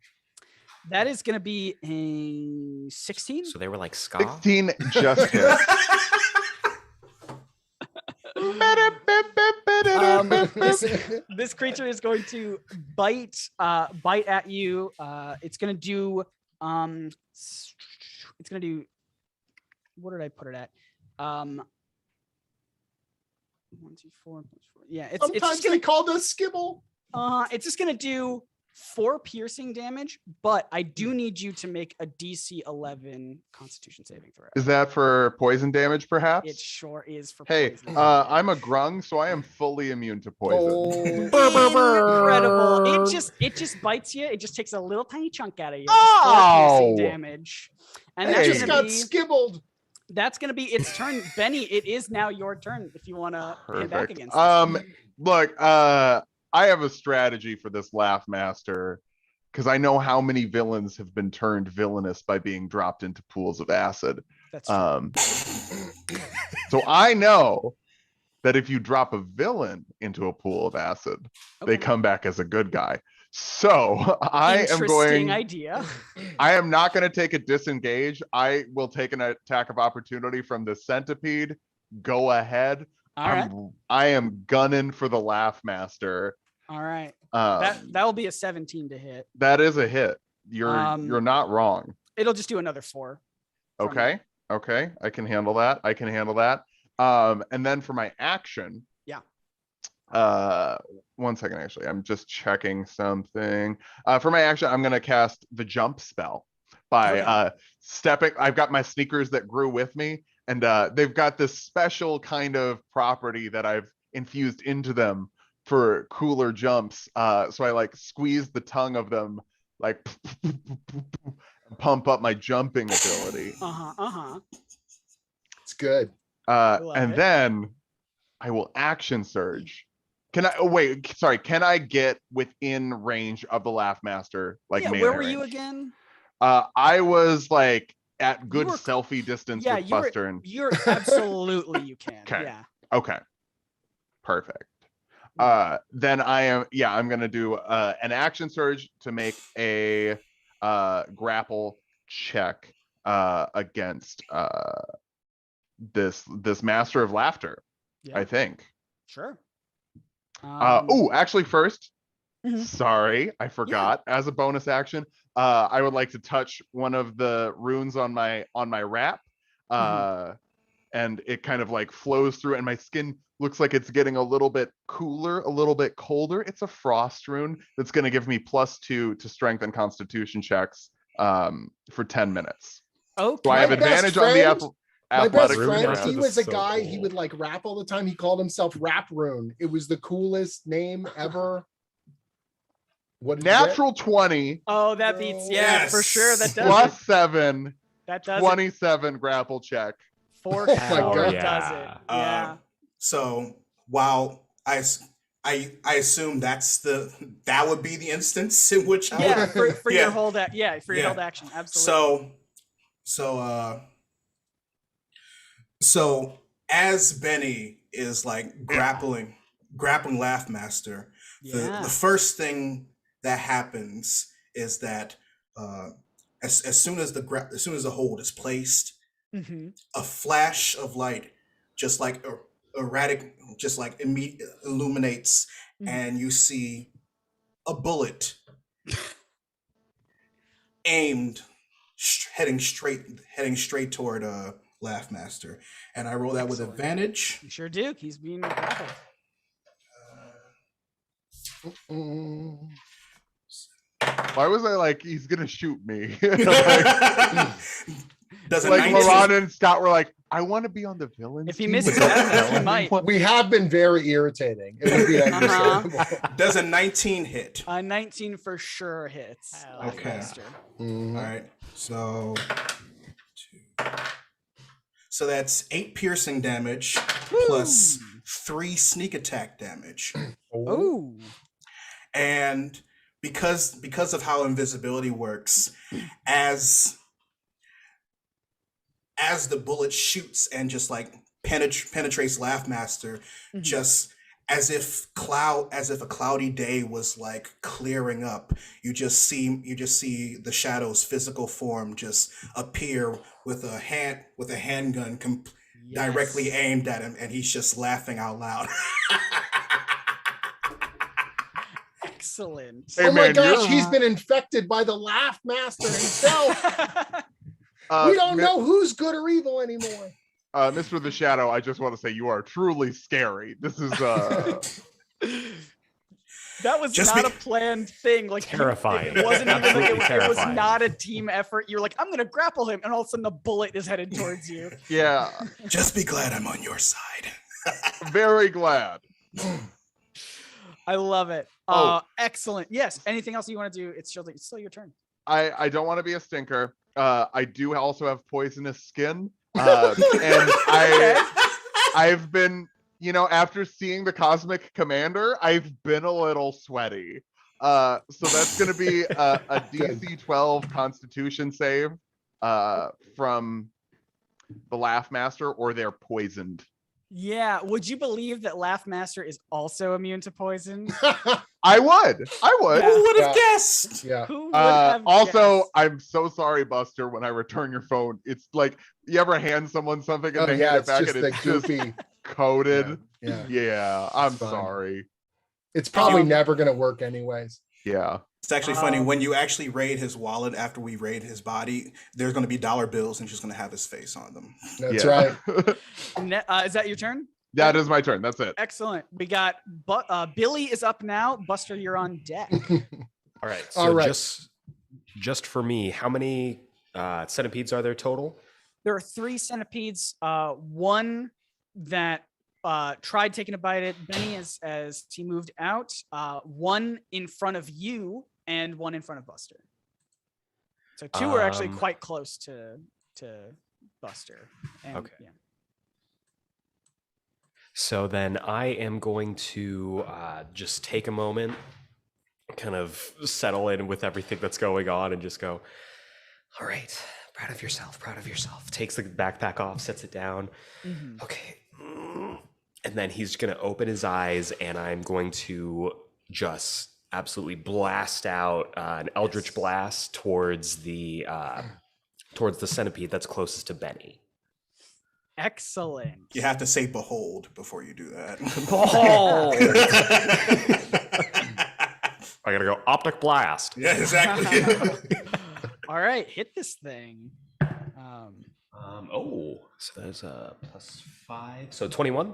That is going to be a 16. So they were like ska? 16 just hit. This creature is going to bite at you. It's going to do what did I put it at? 1, 2, 4 plus 4. Yeah, it's Sometimes just gonna called a skibble. It's just gonna do 4 piercing damage, but I do need you to make a DC 11 Constitution saving throw. Is that for poison damage, perhaps? It sure is for Hey, poison. I'm a grung, so I am fully immune to poison. Incredible. It just bites you. It just takes a little tiny chunk out of you. Just 4 piercing damage. And I that's just gonna got be skibbled. that's gonna be its turn. Benny, it is now your turn if you want to hit back Perfect. against this. Look, I have a strategy for this Laugh Master because I know how many villains have been turned villainous by being dropped into pools of acid. That's true. So I know that if you drop a villain into a pool of acid, they Okay. come back as a good guy. So Interesting idea. I am not going to take a disengage. I will take an attack of opportunity from the centipede. Go ahead. All right. I am gunning for the Laugh Master. All right. That will be a 17 to hit. That is a hit. You're not wrong. It'll just do another 4. from Okay. Okay. I can handle that. And then for my action. Yeah. 1 second, actually. I'm just checking something. For my action, I'm gonna cast the jump spell by stepping. I've got my sneakers that grew with me, and they've got this special kind of property that I've infused into them for cooler jumps. So I like squeeze the tongue of them, like pump up my jumping ability. It's good. And then I will action surge. Can I can I get within range of the Laugh Master? Like, yeah, where were you again? I was like at good selfie distance with Buster. You're absolutely you can. Okay. Yeah. Okay. Perfect. Then I'm gonna do an action surge to make a grapple check against this Master of Laughter. Yeah. I think. Sure. Actually first, sorry, I forgot. As a bonus action, I would like to touch one of the runes on my wrap. And it kind of like flows through, and my skin looks like it's getting a little bit cooler, a little bit colder. It's a frost rune that's going to give me +2 to strength and constitution checks for 10 minutes. Okay. So I have advantage on the my best athletic friend, round. he was a So guy, cool. he would like rap all the time. He called himself Rap Rune. It was the coolest name ever. What did you get? Natural 20 Oh, that beats. Yeah, for sure. That does. plus 7, That does. 27 grapple check. For Oh sure. my God. It does it. Yeah. So while I assume that would be the instance in which I Yeah. would, For your hold for your hold action. Absolutely. So as Benny is like grappling Laugh Master, the first thing that happens is that as soon as the hold is placed, a flash of light just like erratic, just like illuminates, and you see a bullet aimed, heading straight toward Laugh Master, and I roll that with advantage. You sure do. He's being grappled. Why was I like, he's gonna shoot me? Does a like 19 Milan and Scott were like, I want to be on the villain. If he misses that, he might. We have been very irritating. It would be understandable. Does a 19 hit? 19 for sure hits. Okay. All right. So that's 8 piercing damage plus 3 sneak attack damage. Oh. And because of how invisibility works, as the bullet shoots and just like penetrates Laugh Master, just as if a cloudy day was like clearing up, you just see the Shadow's physical form just appear with a handgun directly aimed at him, and he's just laughing out loud. Excellent. Hey, Oh my man, gosh, he's been infected by the Laugh Master himself. We don't know who's good or evil anymore. Mr. the Shadow, I just want to say you are truly scary. This is That was Just not be- a planned thing. Like Terrifying. It wasn't even like Absolutely it was terrifying. not a team effort. You're like, I'm gonna grapple him, and all of a sudden the bullet is headed towards you. Yeah, Just be glad I'm on your side. very glad. I love it. Oh. Excellent. Yes. Anything else you want to do? It's still your turn. I don't want to be a stinker. I do also have poisonous skin. And I've been, after seeing the Cosmic Commander, I've been a little sweaty. So that's going to be a DC 12 Constitution save from the Laugh Master, or they're poisoned. Yeah. Would you believe that Laugh Master is also immune to poison? I would. Yeah. Who would have guessed? Yeah. Who would have Also, guessed? I'm so sorry, Buster, when I return your phone. It's like, you ever hand someone something and Oh, they yeah, hand it it's back just and the it's just goofy. coated? Yeah. Yeah, I'm fine. sorry. It's probably Um, never going to work anyways. Yeah. It's actually funny when you actually raid his wallet after we raid his body. There's going to be dollar bills and she's going to have his face on them. That's Yeah. right. Is that your turn? That is my turn. That's it. Excellent. We got Billy is up now. Buster, you're on deck. All right. So All right. just for me, how many centipedes are there total? There are 3 centipedes. One that tried taking a bite at Benny as he moved out. One in front of you, and one in front of Buster. So 2 are actually quite close to Buster. And, Okay. Yeah. So then I am going to just take a moment, kind of settle in with everything that's going on, and just go, all right, proud of yourself, proud of yourself. Takes the backpack off, sets it down. Mhm. Okay. And then he's going to open his eyes, and I'm going to just absolutely blast out an eldritch blast towards the centipede that's closest to Benny. Excellent. You have to say behold before you do that. Behold. I gotta go optic blast. Yeah, exactly. All right, hit this thing. So that's a +5, so 21.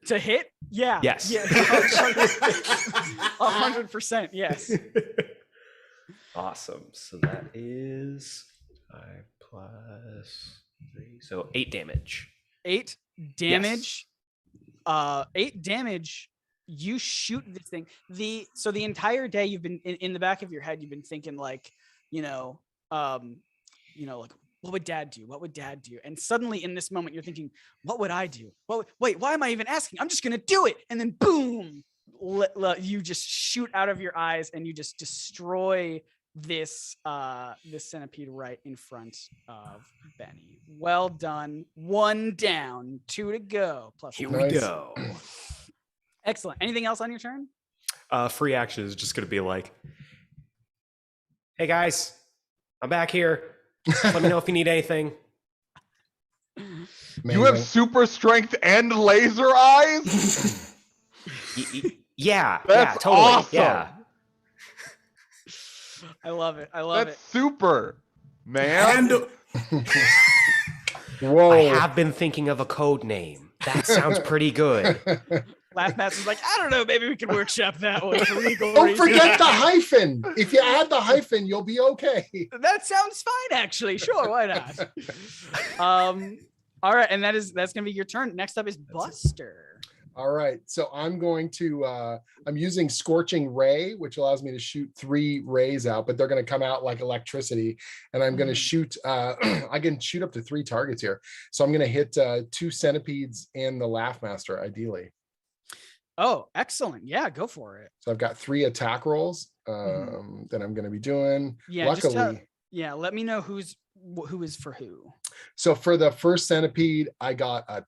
To hit? Yeah. Yes. Yeah. 100%. Yes. Awesome. So that is 5 + 3, so 8 damage. 8 damage. 8 damage. You shoot this thing. The entire day you've been in the back of your head, you've been thinking like, like, what would Dad do? What would Dad do? And suddenly in this moment, you're thinking, what would I do? Wait, why am I even asking? I'm just gonna do it. And then boom, you just shoot out of your eyes and you just destroy this centipede right in front of Benny. Well done. 1 down, 2 to go. Plus Here one. we Nice. go. Excellent. Anything else on your turn? Free action is just gonna be like, hey guys, I'm back here. Let me know if you need anything. You have Amazing. super strength and laser eyes? Yeah, That's totally. awesome. Yeah. I love it. I love That's it. super, man. And Whoa. I have been thinking of a code name. That sounds pretty good. Laugh Master's like, I don't know, maybe we can workshop that one for legal Don't reasons. forget the hyphen. If you add the hyphen, you'll be okay. That sounds fine, actually. Sure, why not? All right, and that's gonna be your turn. Next up is Buster. All right. So I'm going to I'm using Scorching Ray, which allows me to shoot 3 rays out, but they're going to come out like electricity. And I'm going to shoot I can shoot up to 3 targets here. So I'm going to hit 2 centipedes and the Laugh Master, ideally. Oh, excellent. Yeah, go for it. So I've got 3 attack rolls that I'm going to be doing. Yeah, Luckily, let me know who is for who. so for the first centipede, I got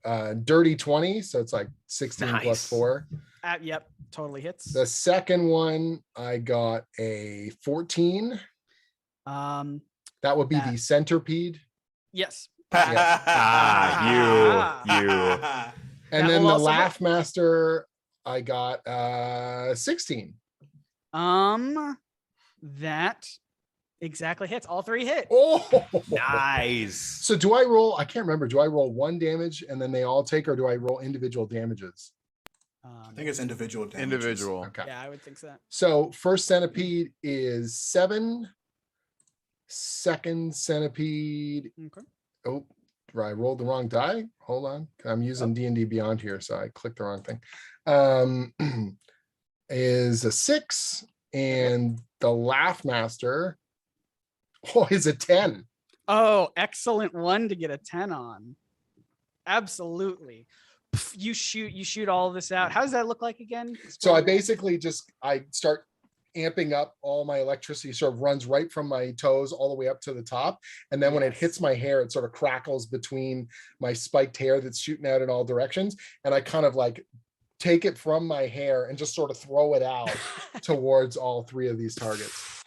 a dirty 20, so it's like 16 Nice. plus 4. Yep, totally hits. The second one, I got a 14. Um, That would be That- the centipede. yes. You. And That then will the also hit. Laugh Master, I got 16. That exactly hits. All 3 hit. Oh, Nice. So do I roll? I can't remember. Do I roll 1 damage and then they all take, or do I roll individual damages? I think it's individual damages. Individual. Okay. Yeah, I would think so. So first centipede is 7. Second centipede. Okay. Oh, I rolled the wrong die. Hold on. I'm using D&D Beyond here, so I clicked the wrong thing. Is a 6, and the Laugh Master is a 10. Oh, excellent one to get a 10 on. Absolutely. You shoot all of this out. How does that look like again? So I start amping up. All my electricity sort of runs right from my toes all the way up to the top, and then when it hits my hair, it sort of crackles between my spiked hair that's shooting out in all directions, and I kind of like take it from my hair and just sort of throw it out towards all 3 of these targets.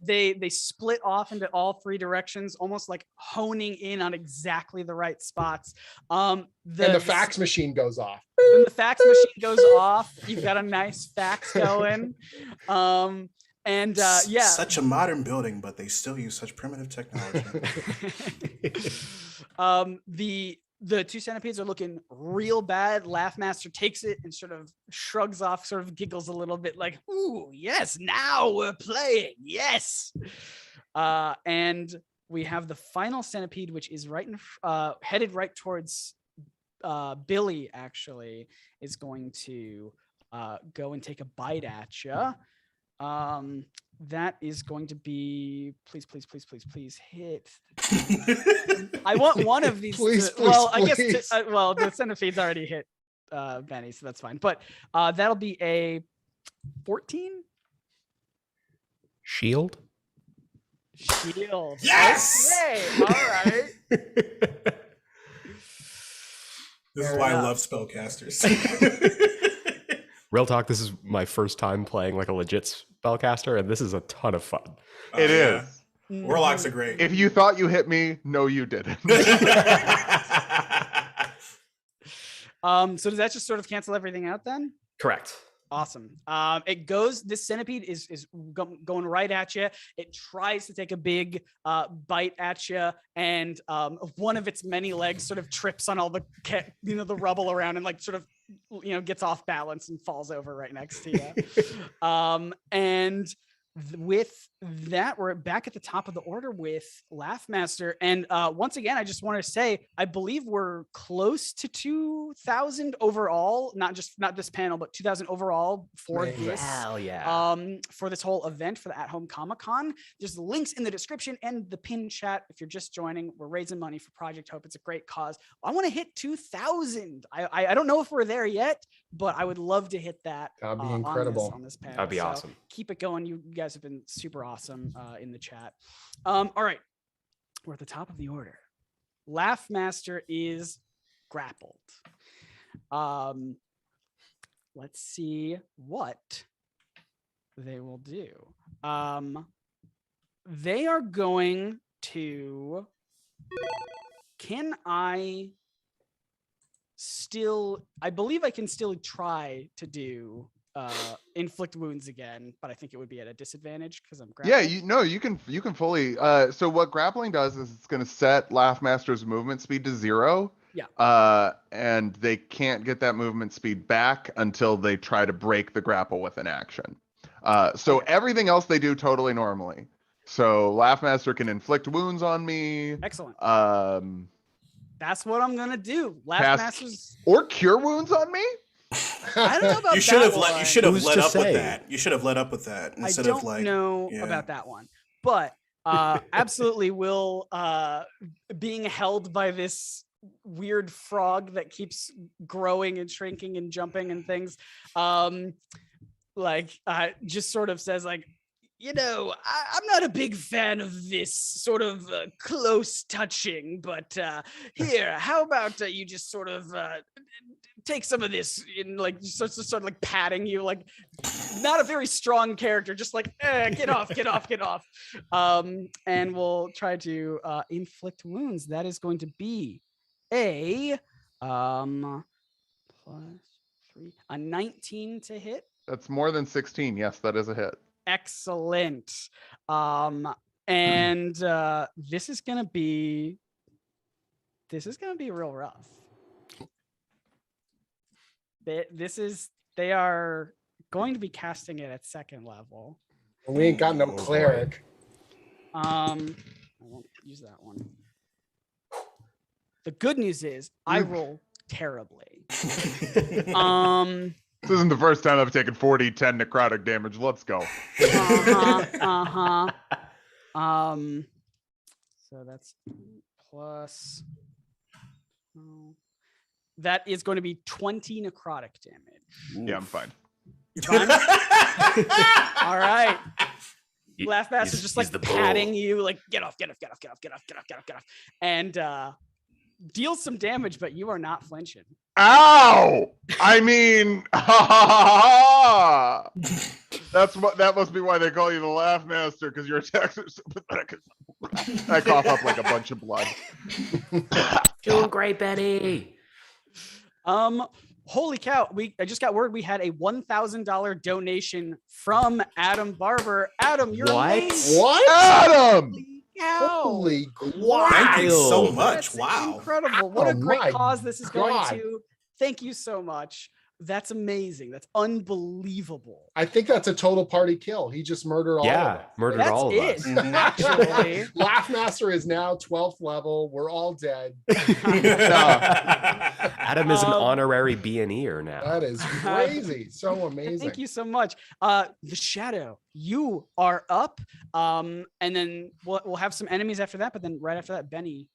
They split off into all 3 directions, almost like honing in on exactly the right spots. And the fax machine goes off. When the fax machine goes off, you've got a nice fax going. Such a modern building, but they still use such primitive technology. The 2 centipedes are looking real bad. Laugh Master takes it and sort of shrugs off, sort of giggles a little bit like, ooh, yes, now we're playing. Yes. And we have the final centipede, which is headed right towards Billy, actually, is going to go and take a bite at you. That is going to be, please hit. I want one of these. I guess the centipede's already hit Benny, so that's fine. But that'll be a 14. Shield. Yes. Okay. All right. This is why I love spellcasters. Real talk, this is my first time playing like a legit spellcaster, and this is a ton of fun. It is. Warlocks are great. If you thought you hit me, no, you didn't. So does that just sort of cancel everything out then? Correct. Awesome. This centipede is going right at you. It tries to take a big bite at you, and one of its many legs sort of trips on all the the rubble around and like sort of gets off balance and falls over right next to you. With that, we're back at the top of the order with Laugh Master. And once again, I just want to say, I believe we're close to 2,000 overall, not this panel, but 2,000 overall for this. Hell yeah. For this whole event for the At Home Comic-Con. There's links in the description and the pin chat. If you're just joining, we're raising money for Project Hope. It's a great cause. I want to hit 2,000. I don't know if we're there yet, but I would love to hit that. That'd be incredible. On this panel. That'd be awesome. Keep it going. You guys have been super awesome in the chat. All right, we're at the top of the order. Laugh Master is grappled. Let's see what they will do. They are going to. I believe I can still try to do inflict wounds again, but I think it would be at a disadvantage because I'm grappled. Yeah, you can fully. So what grappling does is it's going to set Laugh Master's movement speed to 0. Yeah. And they can't get that movement speed back until they try to break the grapple with an action. So everything else they do totally normally. So Laugh Master can inflict wounds on me. Excellent. That's what I'm gonna do. Laugh Master's or cure wounds on me. I don't know about you should that have one. you should have Who's let to up with say? that. You should have let up with that instead of like. I don't know about that one, but absolutely will. Being held by this weird frog that keeps growing and shrinking and jumping and things, just sort of says like, I'm not a big fan of this sort of close touching, but here, how about you just sort of take some of this in like sort of like patting you, like not a very strong character, just like get off. And we'll try to inflict wounds. That is going to be a +3, a 19 to hit. That's more than 16. Yes, that is a hit. Excellent. And this is gonna be real rough. This is they are going to be casting it at second level. We ain't got no Oh, boy. cleric. I won't use that one. The good news is I roll terribly. This isn't the first time I've taken 10 necrotic damage. Let's go. So that's plus. That is going to be 20 necrotic damage. Yeah, I'm fine. You're fine? All right. Laugh Master's just like patting you, like get off, and deals some damage, but you are not flinching. Ow! I mean, that must be why they call you the Laugh Master, because your attacks are so pathetic. I cough up like a bunch of blood. Doing great, Benny. Holy cow! I just got word we had a $1,000 donation from Adam Barber. Adam, you're amazing. What? Adam! Holy cow! Holy Thank you so Wild. much. That's Wow. incredible! What Oh a great my cause this is going God. to. Thank you so much. That's amazing. That's unbelievable. I think that's a total party kill. He just murdered all of Yeah, us. murdered That's all of it. us. Mhm. Actually, Laugh Master is now 12th level. We're all dead. Adam is an Um, honorary B&Er now. That is crazy. So amazing. thank you so much. The Shadow, you are up. And then we'll have some enemies after that. But then right after that, Benny,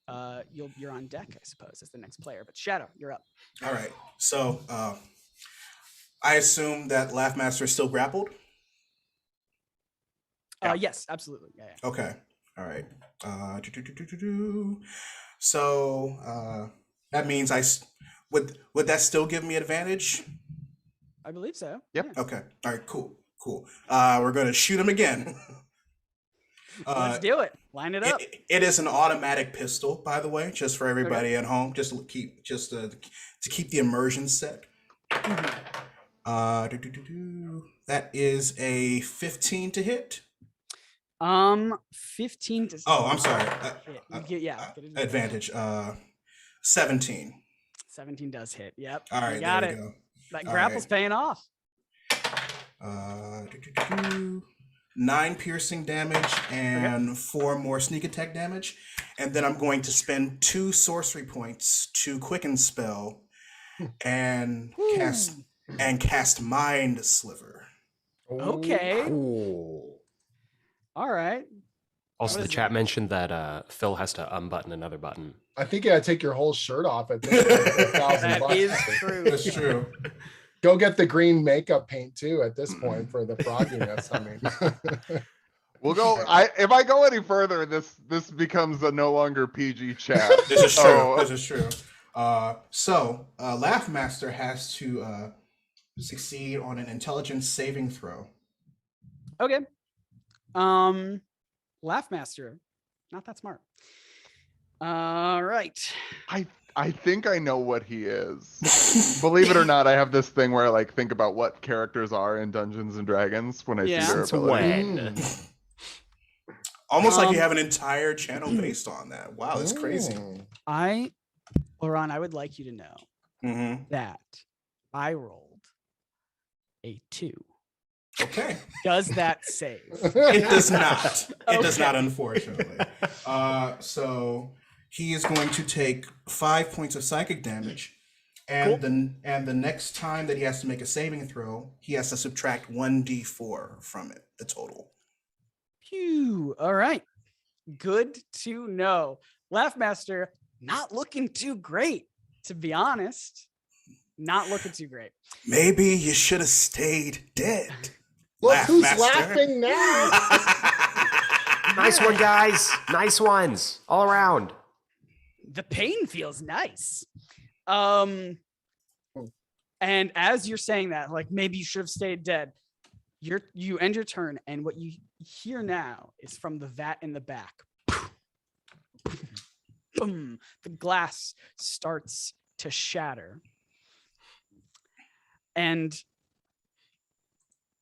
you're on deck, I suppose, as the next player. But Shadow, you're up. All right. So I assume that Laugh Master is still grappled. Yes, absolutely. Yeah. Okay. All right. So that means would that still give me advantage? I believe so. Yep. Yeah. Okay. All right. Cool. We're gonna shoot him again. Let's do it. Line it up. It is an automatic pistol, by the way, just for everybody at home, just to keep the immersion set. That is a 15 to hit. 15 to. Oh, I'm sorry. Get it. Advantage. 17. 17 does hit. Yep. All right, You got there it. we go. That All grapple's right. paying off. 9 piercing damage and 4 more sneak attack damage, and then I'm going to spend 2 sorcery points to quicken spell, and cast Mind Sliver. Okay. Ooh. All right. Also, What the is chat mentioned that Phil has to unbutton another button. I think you gotta take your whole shirt off at this point for $1,000 That bucks. is true. That's true. Go get the green makeup paint too at this point for the frogginess. I mean, We'll go. If I go any further, this becomes a no longer PG chat. This is true. So, This is true. So Laugh Master has to succeed on an intelligence saving throw. Okay. Laugh Master, not that smart. All right. I think I know what he is. Believe it or not, I have this thing where I like think about what characters are in Dungeons and Dragons when I Yeah. see their Since ability. when? Almost like you have an entire channel based on that. Wow, that's crazy. Laurent, I would like you to know Mm-hmm. that I rolled a 2. Okay. Does that save? It does not. It does Okay. not, unfortunately. So he is going to take 5 points of psychic damage, and the next time that he has to make a saving throw, he has to subtract 1d4 from it, the total. Phew. All right. Good to know. Laugh Master, not looking too great, to be honest. Not looking too great. Maybe you should have stayed dead. look Laugh who's Master. laughing now. Nice one, guys. Nice ones all around. The pain feels nice. And as you're saying that, like maybe you should have stayed dead. You end your turn, and what you hear now is from the vat in the back. Boom. The glass starts to shatter. And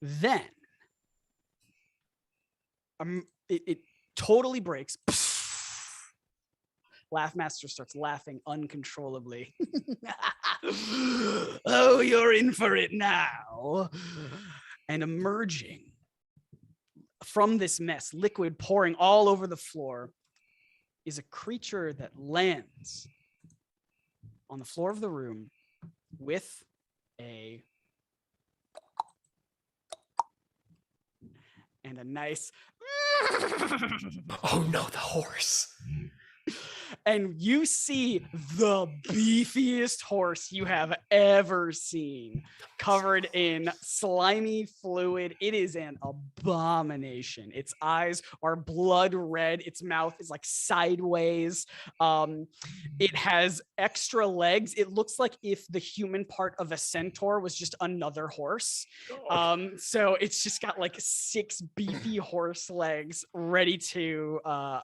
then it totally breaks. Laughmaster starts laughing uncontrollably. Oh, you're in for it now. And emerging from this mess, liquid pouring all over the floor, is a creature that lands on the floor of the room with a and a nice Oh no, the horse. and you see the beefiest horse you have ever seen, covered in slimy fluid. It is an abomination. Its eyes are blood red. Its mouth is like sideways. It has extra legs. It looks like if the human part of a centaur was just another horse. So it's just got like 6 beefy horse legs ready to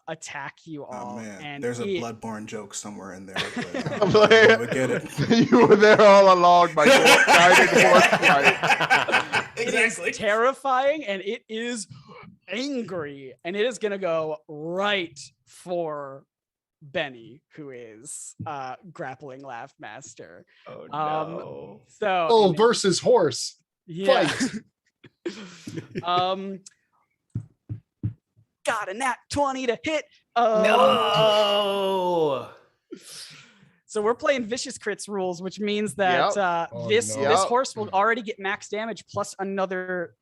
attack you all. Oh man, And there's a bloodborne joke somewhere in there. But I would get it. You were there all along, my guided horse fight. Exactly. It is terrifying and it is angry, and it is gonna go right for Benny, who is grappling Laughmaster. Oh no. So Bull versus horse. yeah. Fight. Got a nat 20 to hit. No. So we're playing vicious crits rules, which means that Oh, this no. this horse will already get max damage plus another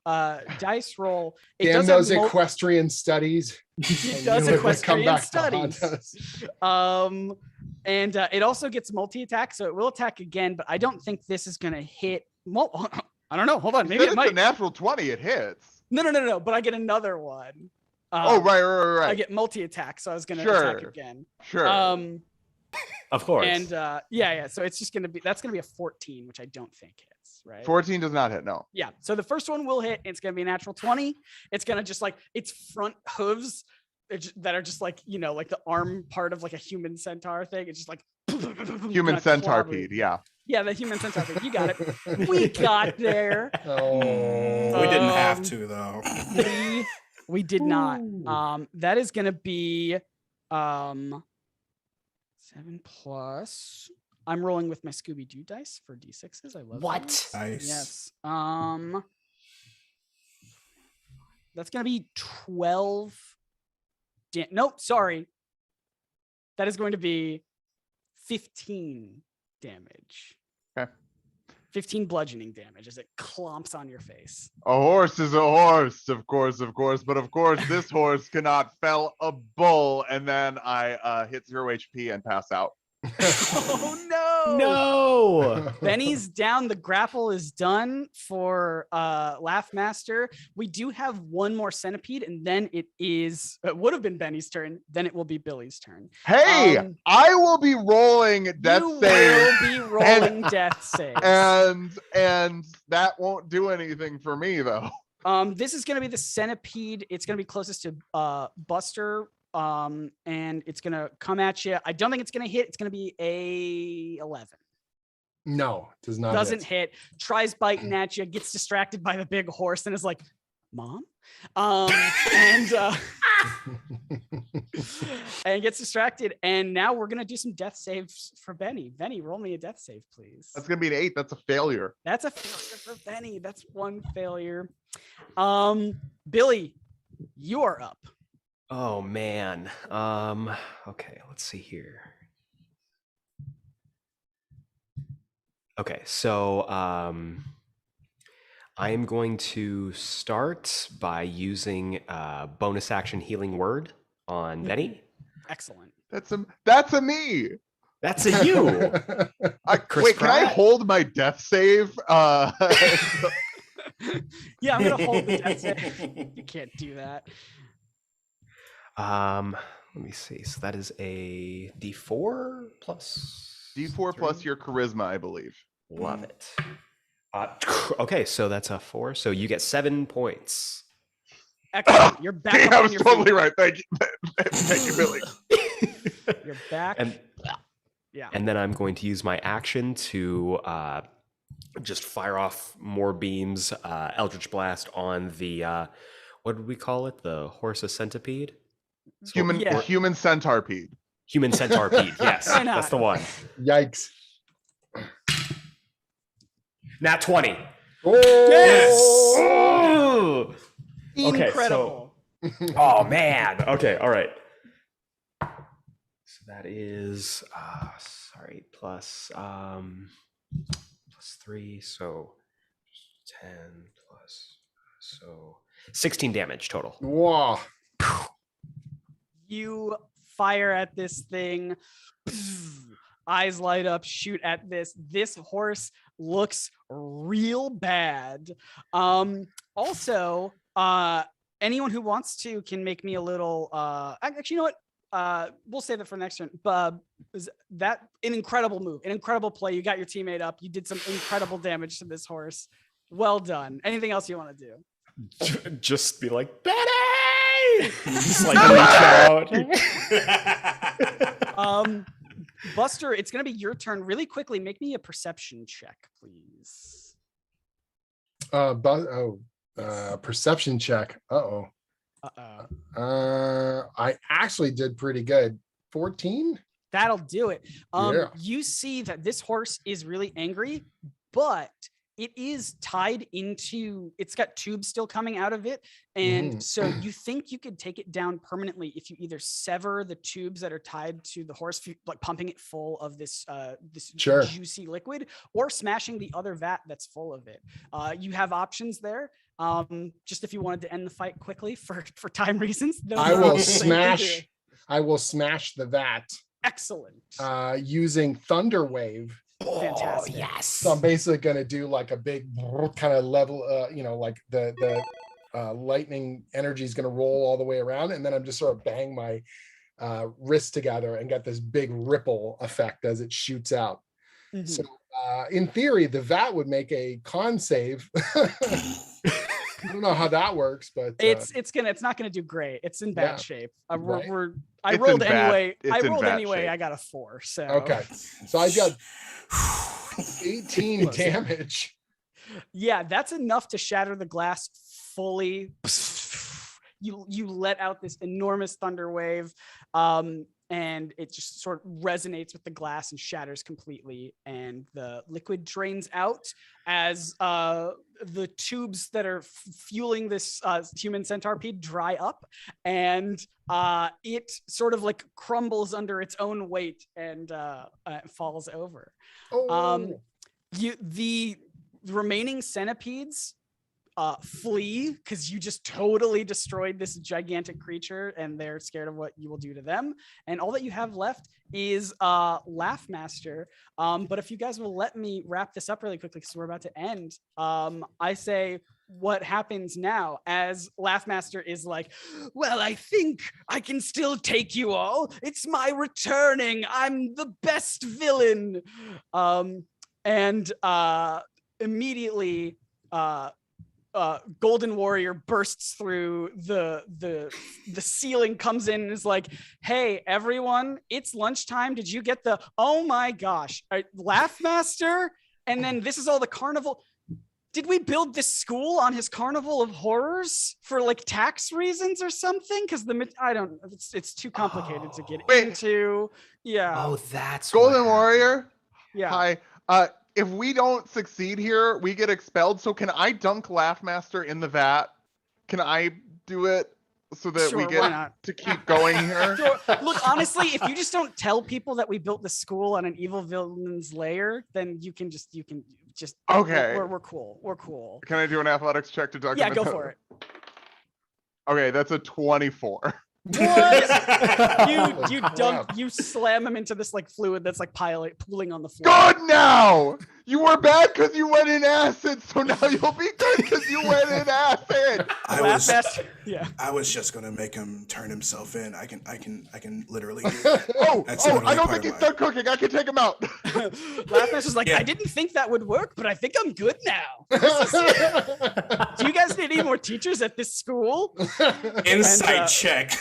dice roll. It Damn does have those equestrian studies. it I does knew it would come equestrian back to haunt studies. us. And it also gets multi-attack, so it will attack again, but I don't think this is gonna hit. Well, I don't know. Hold on, maybe Maybe it it's might. a natural 20, it hits. No, but I get another one. Right. I get multi-attack, so I was gonna Sure. attack again. Sure. Of course. And yeah, so it's just that's gonna be a 14, which I don't think hits, right? 14 does not hit, no. Yeah, so the first one will hit. It's gonna be a natural 20. It's gonna just like its front hooves that are just like, you know, like the arm part of like a human centaur thing. It's just like Human gonna centipede, yeah. Yeah, the human centipede. You got it. We got there. Oh. We didn't have to though. We did not. That is gonna be 7 plus. I'm rolling with my Scooby-Doo dice for D6s. I love What? those. Nice. Yes. That's gonna be 12. Nope, sorry. That is going to be 15 damage. Okay. 15 bludgeoning damage as it clomps on your face. A horse is a horse, of course, but of course this horse cannot fell a bull, and then I hit 0 HP and pass out. Oh no! No. Benny's down. The grapple is done for Laughmaster. We do have one more centipede, and then it would have been Benny's turn. Then it will be Billy's turn. Hey, I will be rolling death You save, will be rolling death saves. and that won't do anything for me though. This is going to be the centipede. It's going to be closest to Buster. And it's going to come at you. I don't think it's going to hit. It's going to be a 11. No, does not. Doesn't hit. Tries biting at you, gets distracted by the big horse, and is like, "Mom," and and gets distracted. And now we're gonna do some death saves for Benny. Benny, roll me a death save, please. That's gonna be an 8. That's a failure. That's a failure for Benny. That's one failure. Billy, you are up. Oh man. Okay, let's see here. Okay, so I am going to start by using bonus action healing word on Benny. Excellent. That's a me. That's a you. Chris Wait, can I Pratt? hold my death save? Yeah, I'm gonna hold the death save. You can't do that. Let me see. So that is a D4 plus D4 plus 3. your charisma, I believe. Love it. Okay, so that's a 4. So you get 7 points. Excellent. You're back. Dang, up I on was your totally feet. right. Thank you. Thank you, Billy. You're back. And yeah. And then I'm going to use my action to just fire off more beams, Eldritch Blast on the, what did we call it? The horse centipede? Human Yeah. centipede. Human centipede. Yes, Why not? that's the one. Yikes. Nat 20. Yes! Oh! Okay, Incredible. Oh man. Okay. All right. So that is plus 3, so 10 plus, so 16 damage total. Wow. You fire at this thing, eyes light up, shoot at this horse looks real bad. Also, anyone who wants to can make me a little actually, you know what, we'll save that for next turn. Is that an incredible move, an incredible play? You got your teammate up, you did some incredible damage to this horse. Well done. Anything else you want to do? Just be like, Betty! Just like reach out. Buster, it's gonna be your turn. Really quickly, make me a perception check, please. Perception check. Uh-oh. I actually did pretty good. 14? That'll do it. Yeah. You see that this horse is really angry, but it is tied into, it's got tubes still coming out of it. And so you think you could take it down permanently if you either sever the tubes that are tied to the horse, like pumping it full of this Sure. juicy liquid, or smashing the other vat that's full of it. You have options there. Just if you wanted to end the fight quickly for time reasons. I will smash the vat. Excellent. Using Thunder Wave. Fantastic. Yes. So I'm basically going to do like a big kind of level, like the lightning energy is going to roll all the way around. And then I'm just sort of bang my wrists together and get this big ripple effect as it shoots out. So in theory, the vat would make a con save. I don't know how that works, but it's not gonna do great. It's in bad shape. I rolled bad. anyway. Shape. I got a 4. So okay. So I got 18 damage. Yeah, that's enough to shatter the glass fully. You let out this enormous thunder wave, and it just sort of resonates with the glass and shatters completely. And the liquid drains out as the tubes that are fueling this human centipede dry up, and it sort of like crumbles under its own weight and falls over. The remaining centipedes flee because you just totally destroyed this gigantic creature, and they're scared of what you will do to them. And all that you have left is Laughmaster. But if you guys will let me wrap this up really quickly because we're about to end, I say what happens now as Laughmaster is like, well, I think I can still take you all. It's my returning. I'm the best villain. And immediately Golden Warrior bursts through the ceiling, comes in and is like, hey everyone, it's lunchtime. Did you get the, oh my gosh, Laughmaster? And then this is all the carnival. Did we build this school on his carnival of horrors for like tax reasons or something? Because it's too complicated to get into. Yeah. Oh, that's Golden Warrior. Yeah. Hi. If we don't succeed here, we get expelled. So can I dunk Laughmaster in the vat? Can I do it so that we get to keep going here? Sure. Look, honestly, if you just don't tell people that we built the school on an evil villain's lair, then you can just okay. We're cool. We're cool. Can I do an athletics check to dunk? Yeah, go for it. Okay, that's a 24. What? You slam him into this like fluid that's like pooling on the floor. Good now! You were bad because you went in acid, so now you'll be good because you went in acid. I was just gonna make him turn himself in. I can literally do that. I don't think he's done cooking. I can take him out. Laughmaster's like, I didn't think that would work, but I think I'm good now. Do you guys need any more teachers at this school? Insight check.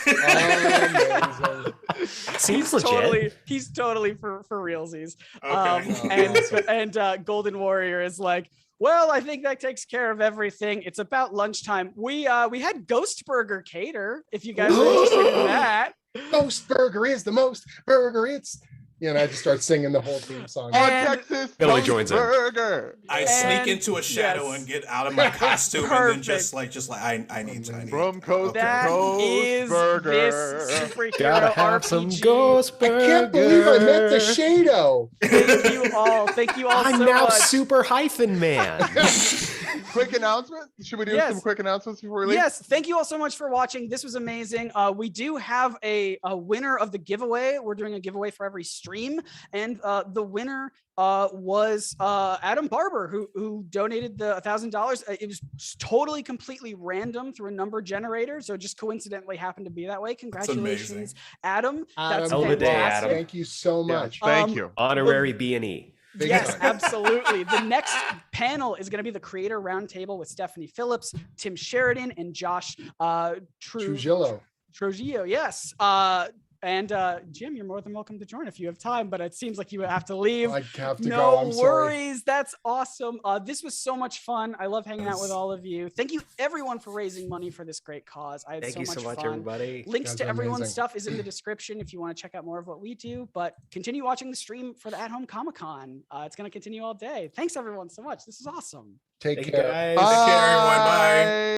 Seems legit. He's totally for realsies. Okay. And Golden Warrior is like, well, I think that takes care of everything. It's about lunchtime. We had Ghost Burger cater, if you guys are interested in that. Most burger is the most burger. It's, I just start singing the whole theme song. On And Texas Billy Toast joins in. Burger. I And- sneak into a shadow yes. and get out of my costume, and then Perfect. just like I need. From coast That to coast is burger. this superhero Gotta have RPG. some ghost I burger. can't believe I met the Shado. Thank you all. Thank you all I'm so now much. super hyphen man. Quick announcement. Should we do Yes. some quick announcements before we leave? Yes, thank you all so much for watching. This was amazing. We do have a winner of the giveaway. We're doing a giveaway for every stream, and the winner was Adam Barber, who donated the $1,000. It was totally completely random through a number generator, so it just coincidentally happened to be that way. Congratulations, Adam. That's Hell of a day, fantastic. Adam. Thank you so Yeah, much. thank you. Honorary B&E. Big Yes, time. absolutely. The next panel is going to be the Creator Roundtable with Stephanie Phillips, Tim Sheridan, and Josh Trujillo. Trujillo. Yes. And Jim, you're more than welcome to join if you have time, but it seems like you have to leave. I have to No go. I'm sorry. worries. That's awesome. This was so much fun. I love hanging out with all of you. Thank you, everyone, for raising money for this great cause. I had Thank so you much so much, fun. everybody. Links Guys to are everyone's amazing. stuff is in the description if you want to check out more of what we do. But continue watching the stream for the At Home Comic Con. It's going to continue all day. Thanks, everyone, so much. This is awesome. Take Thank you, care. guys. Take care, everyone. Bye.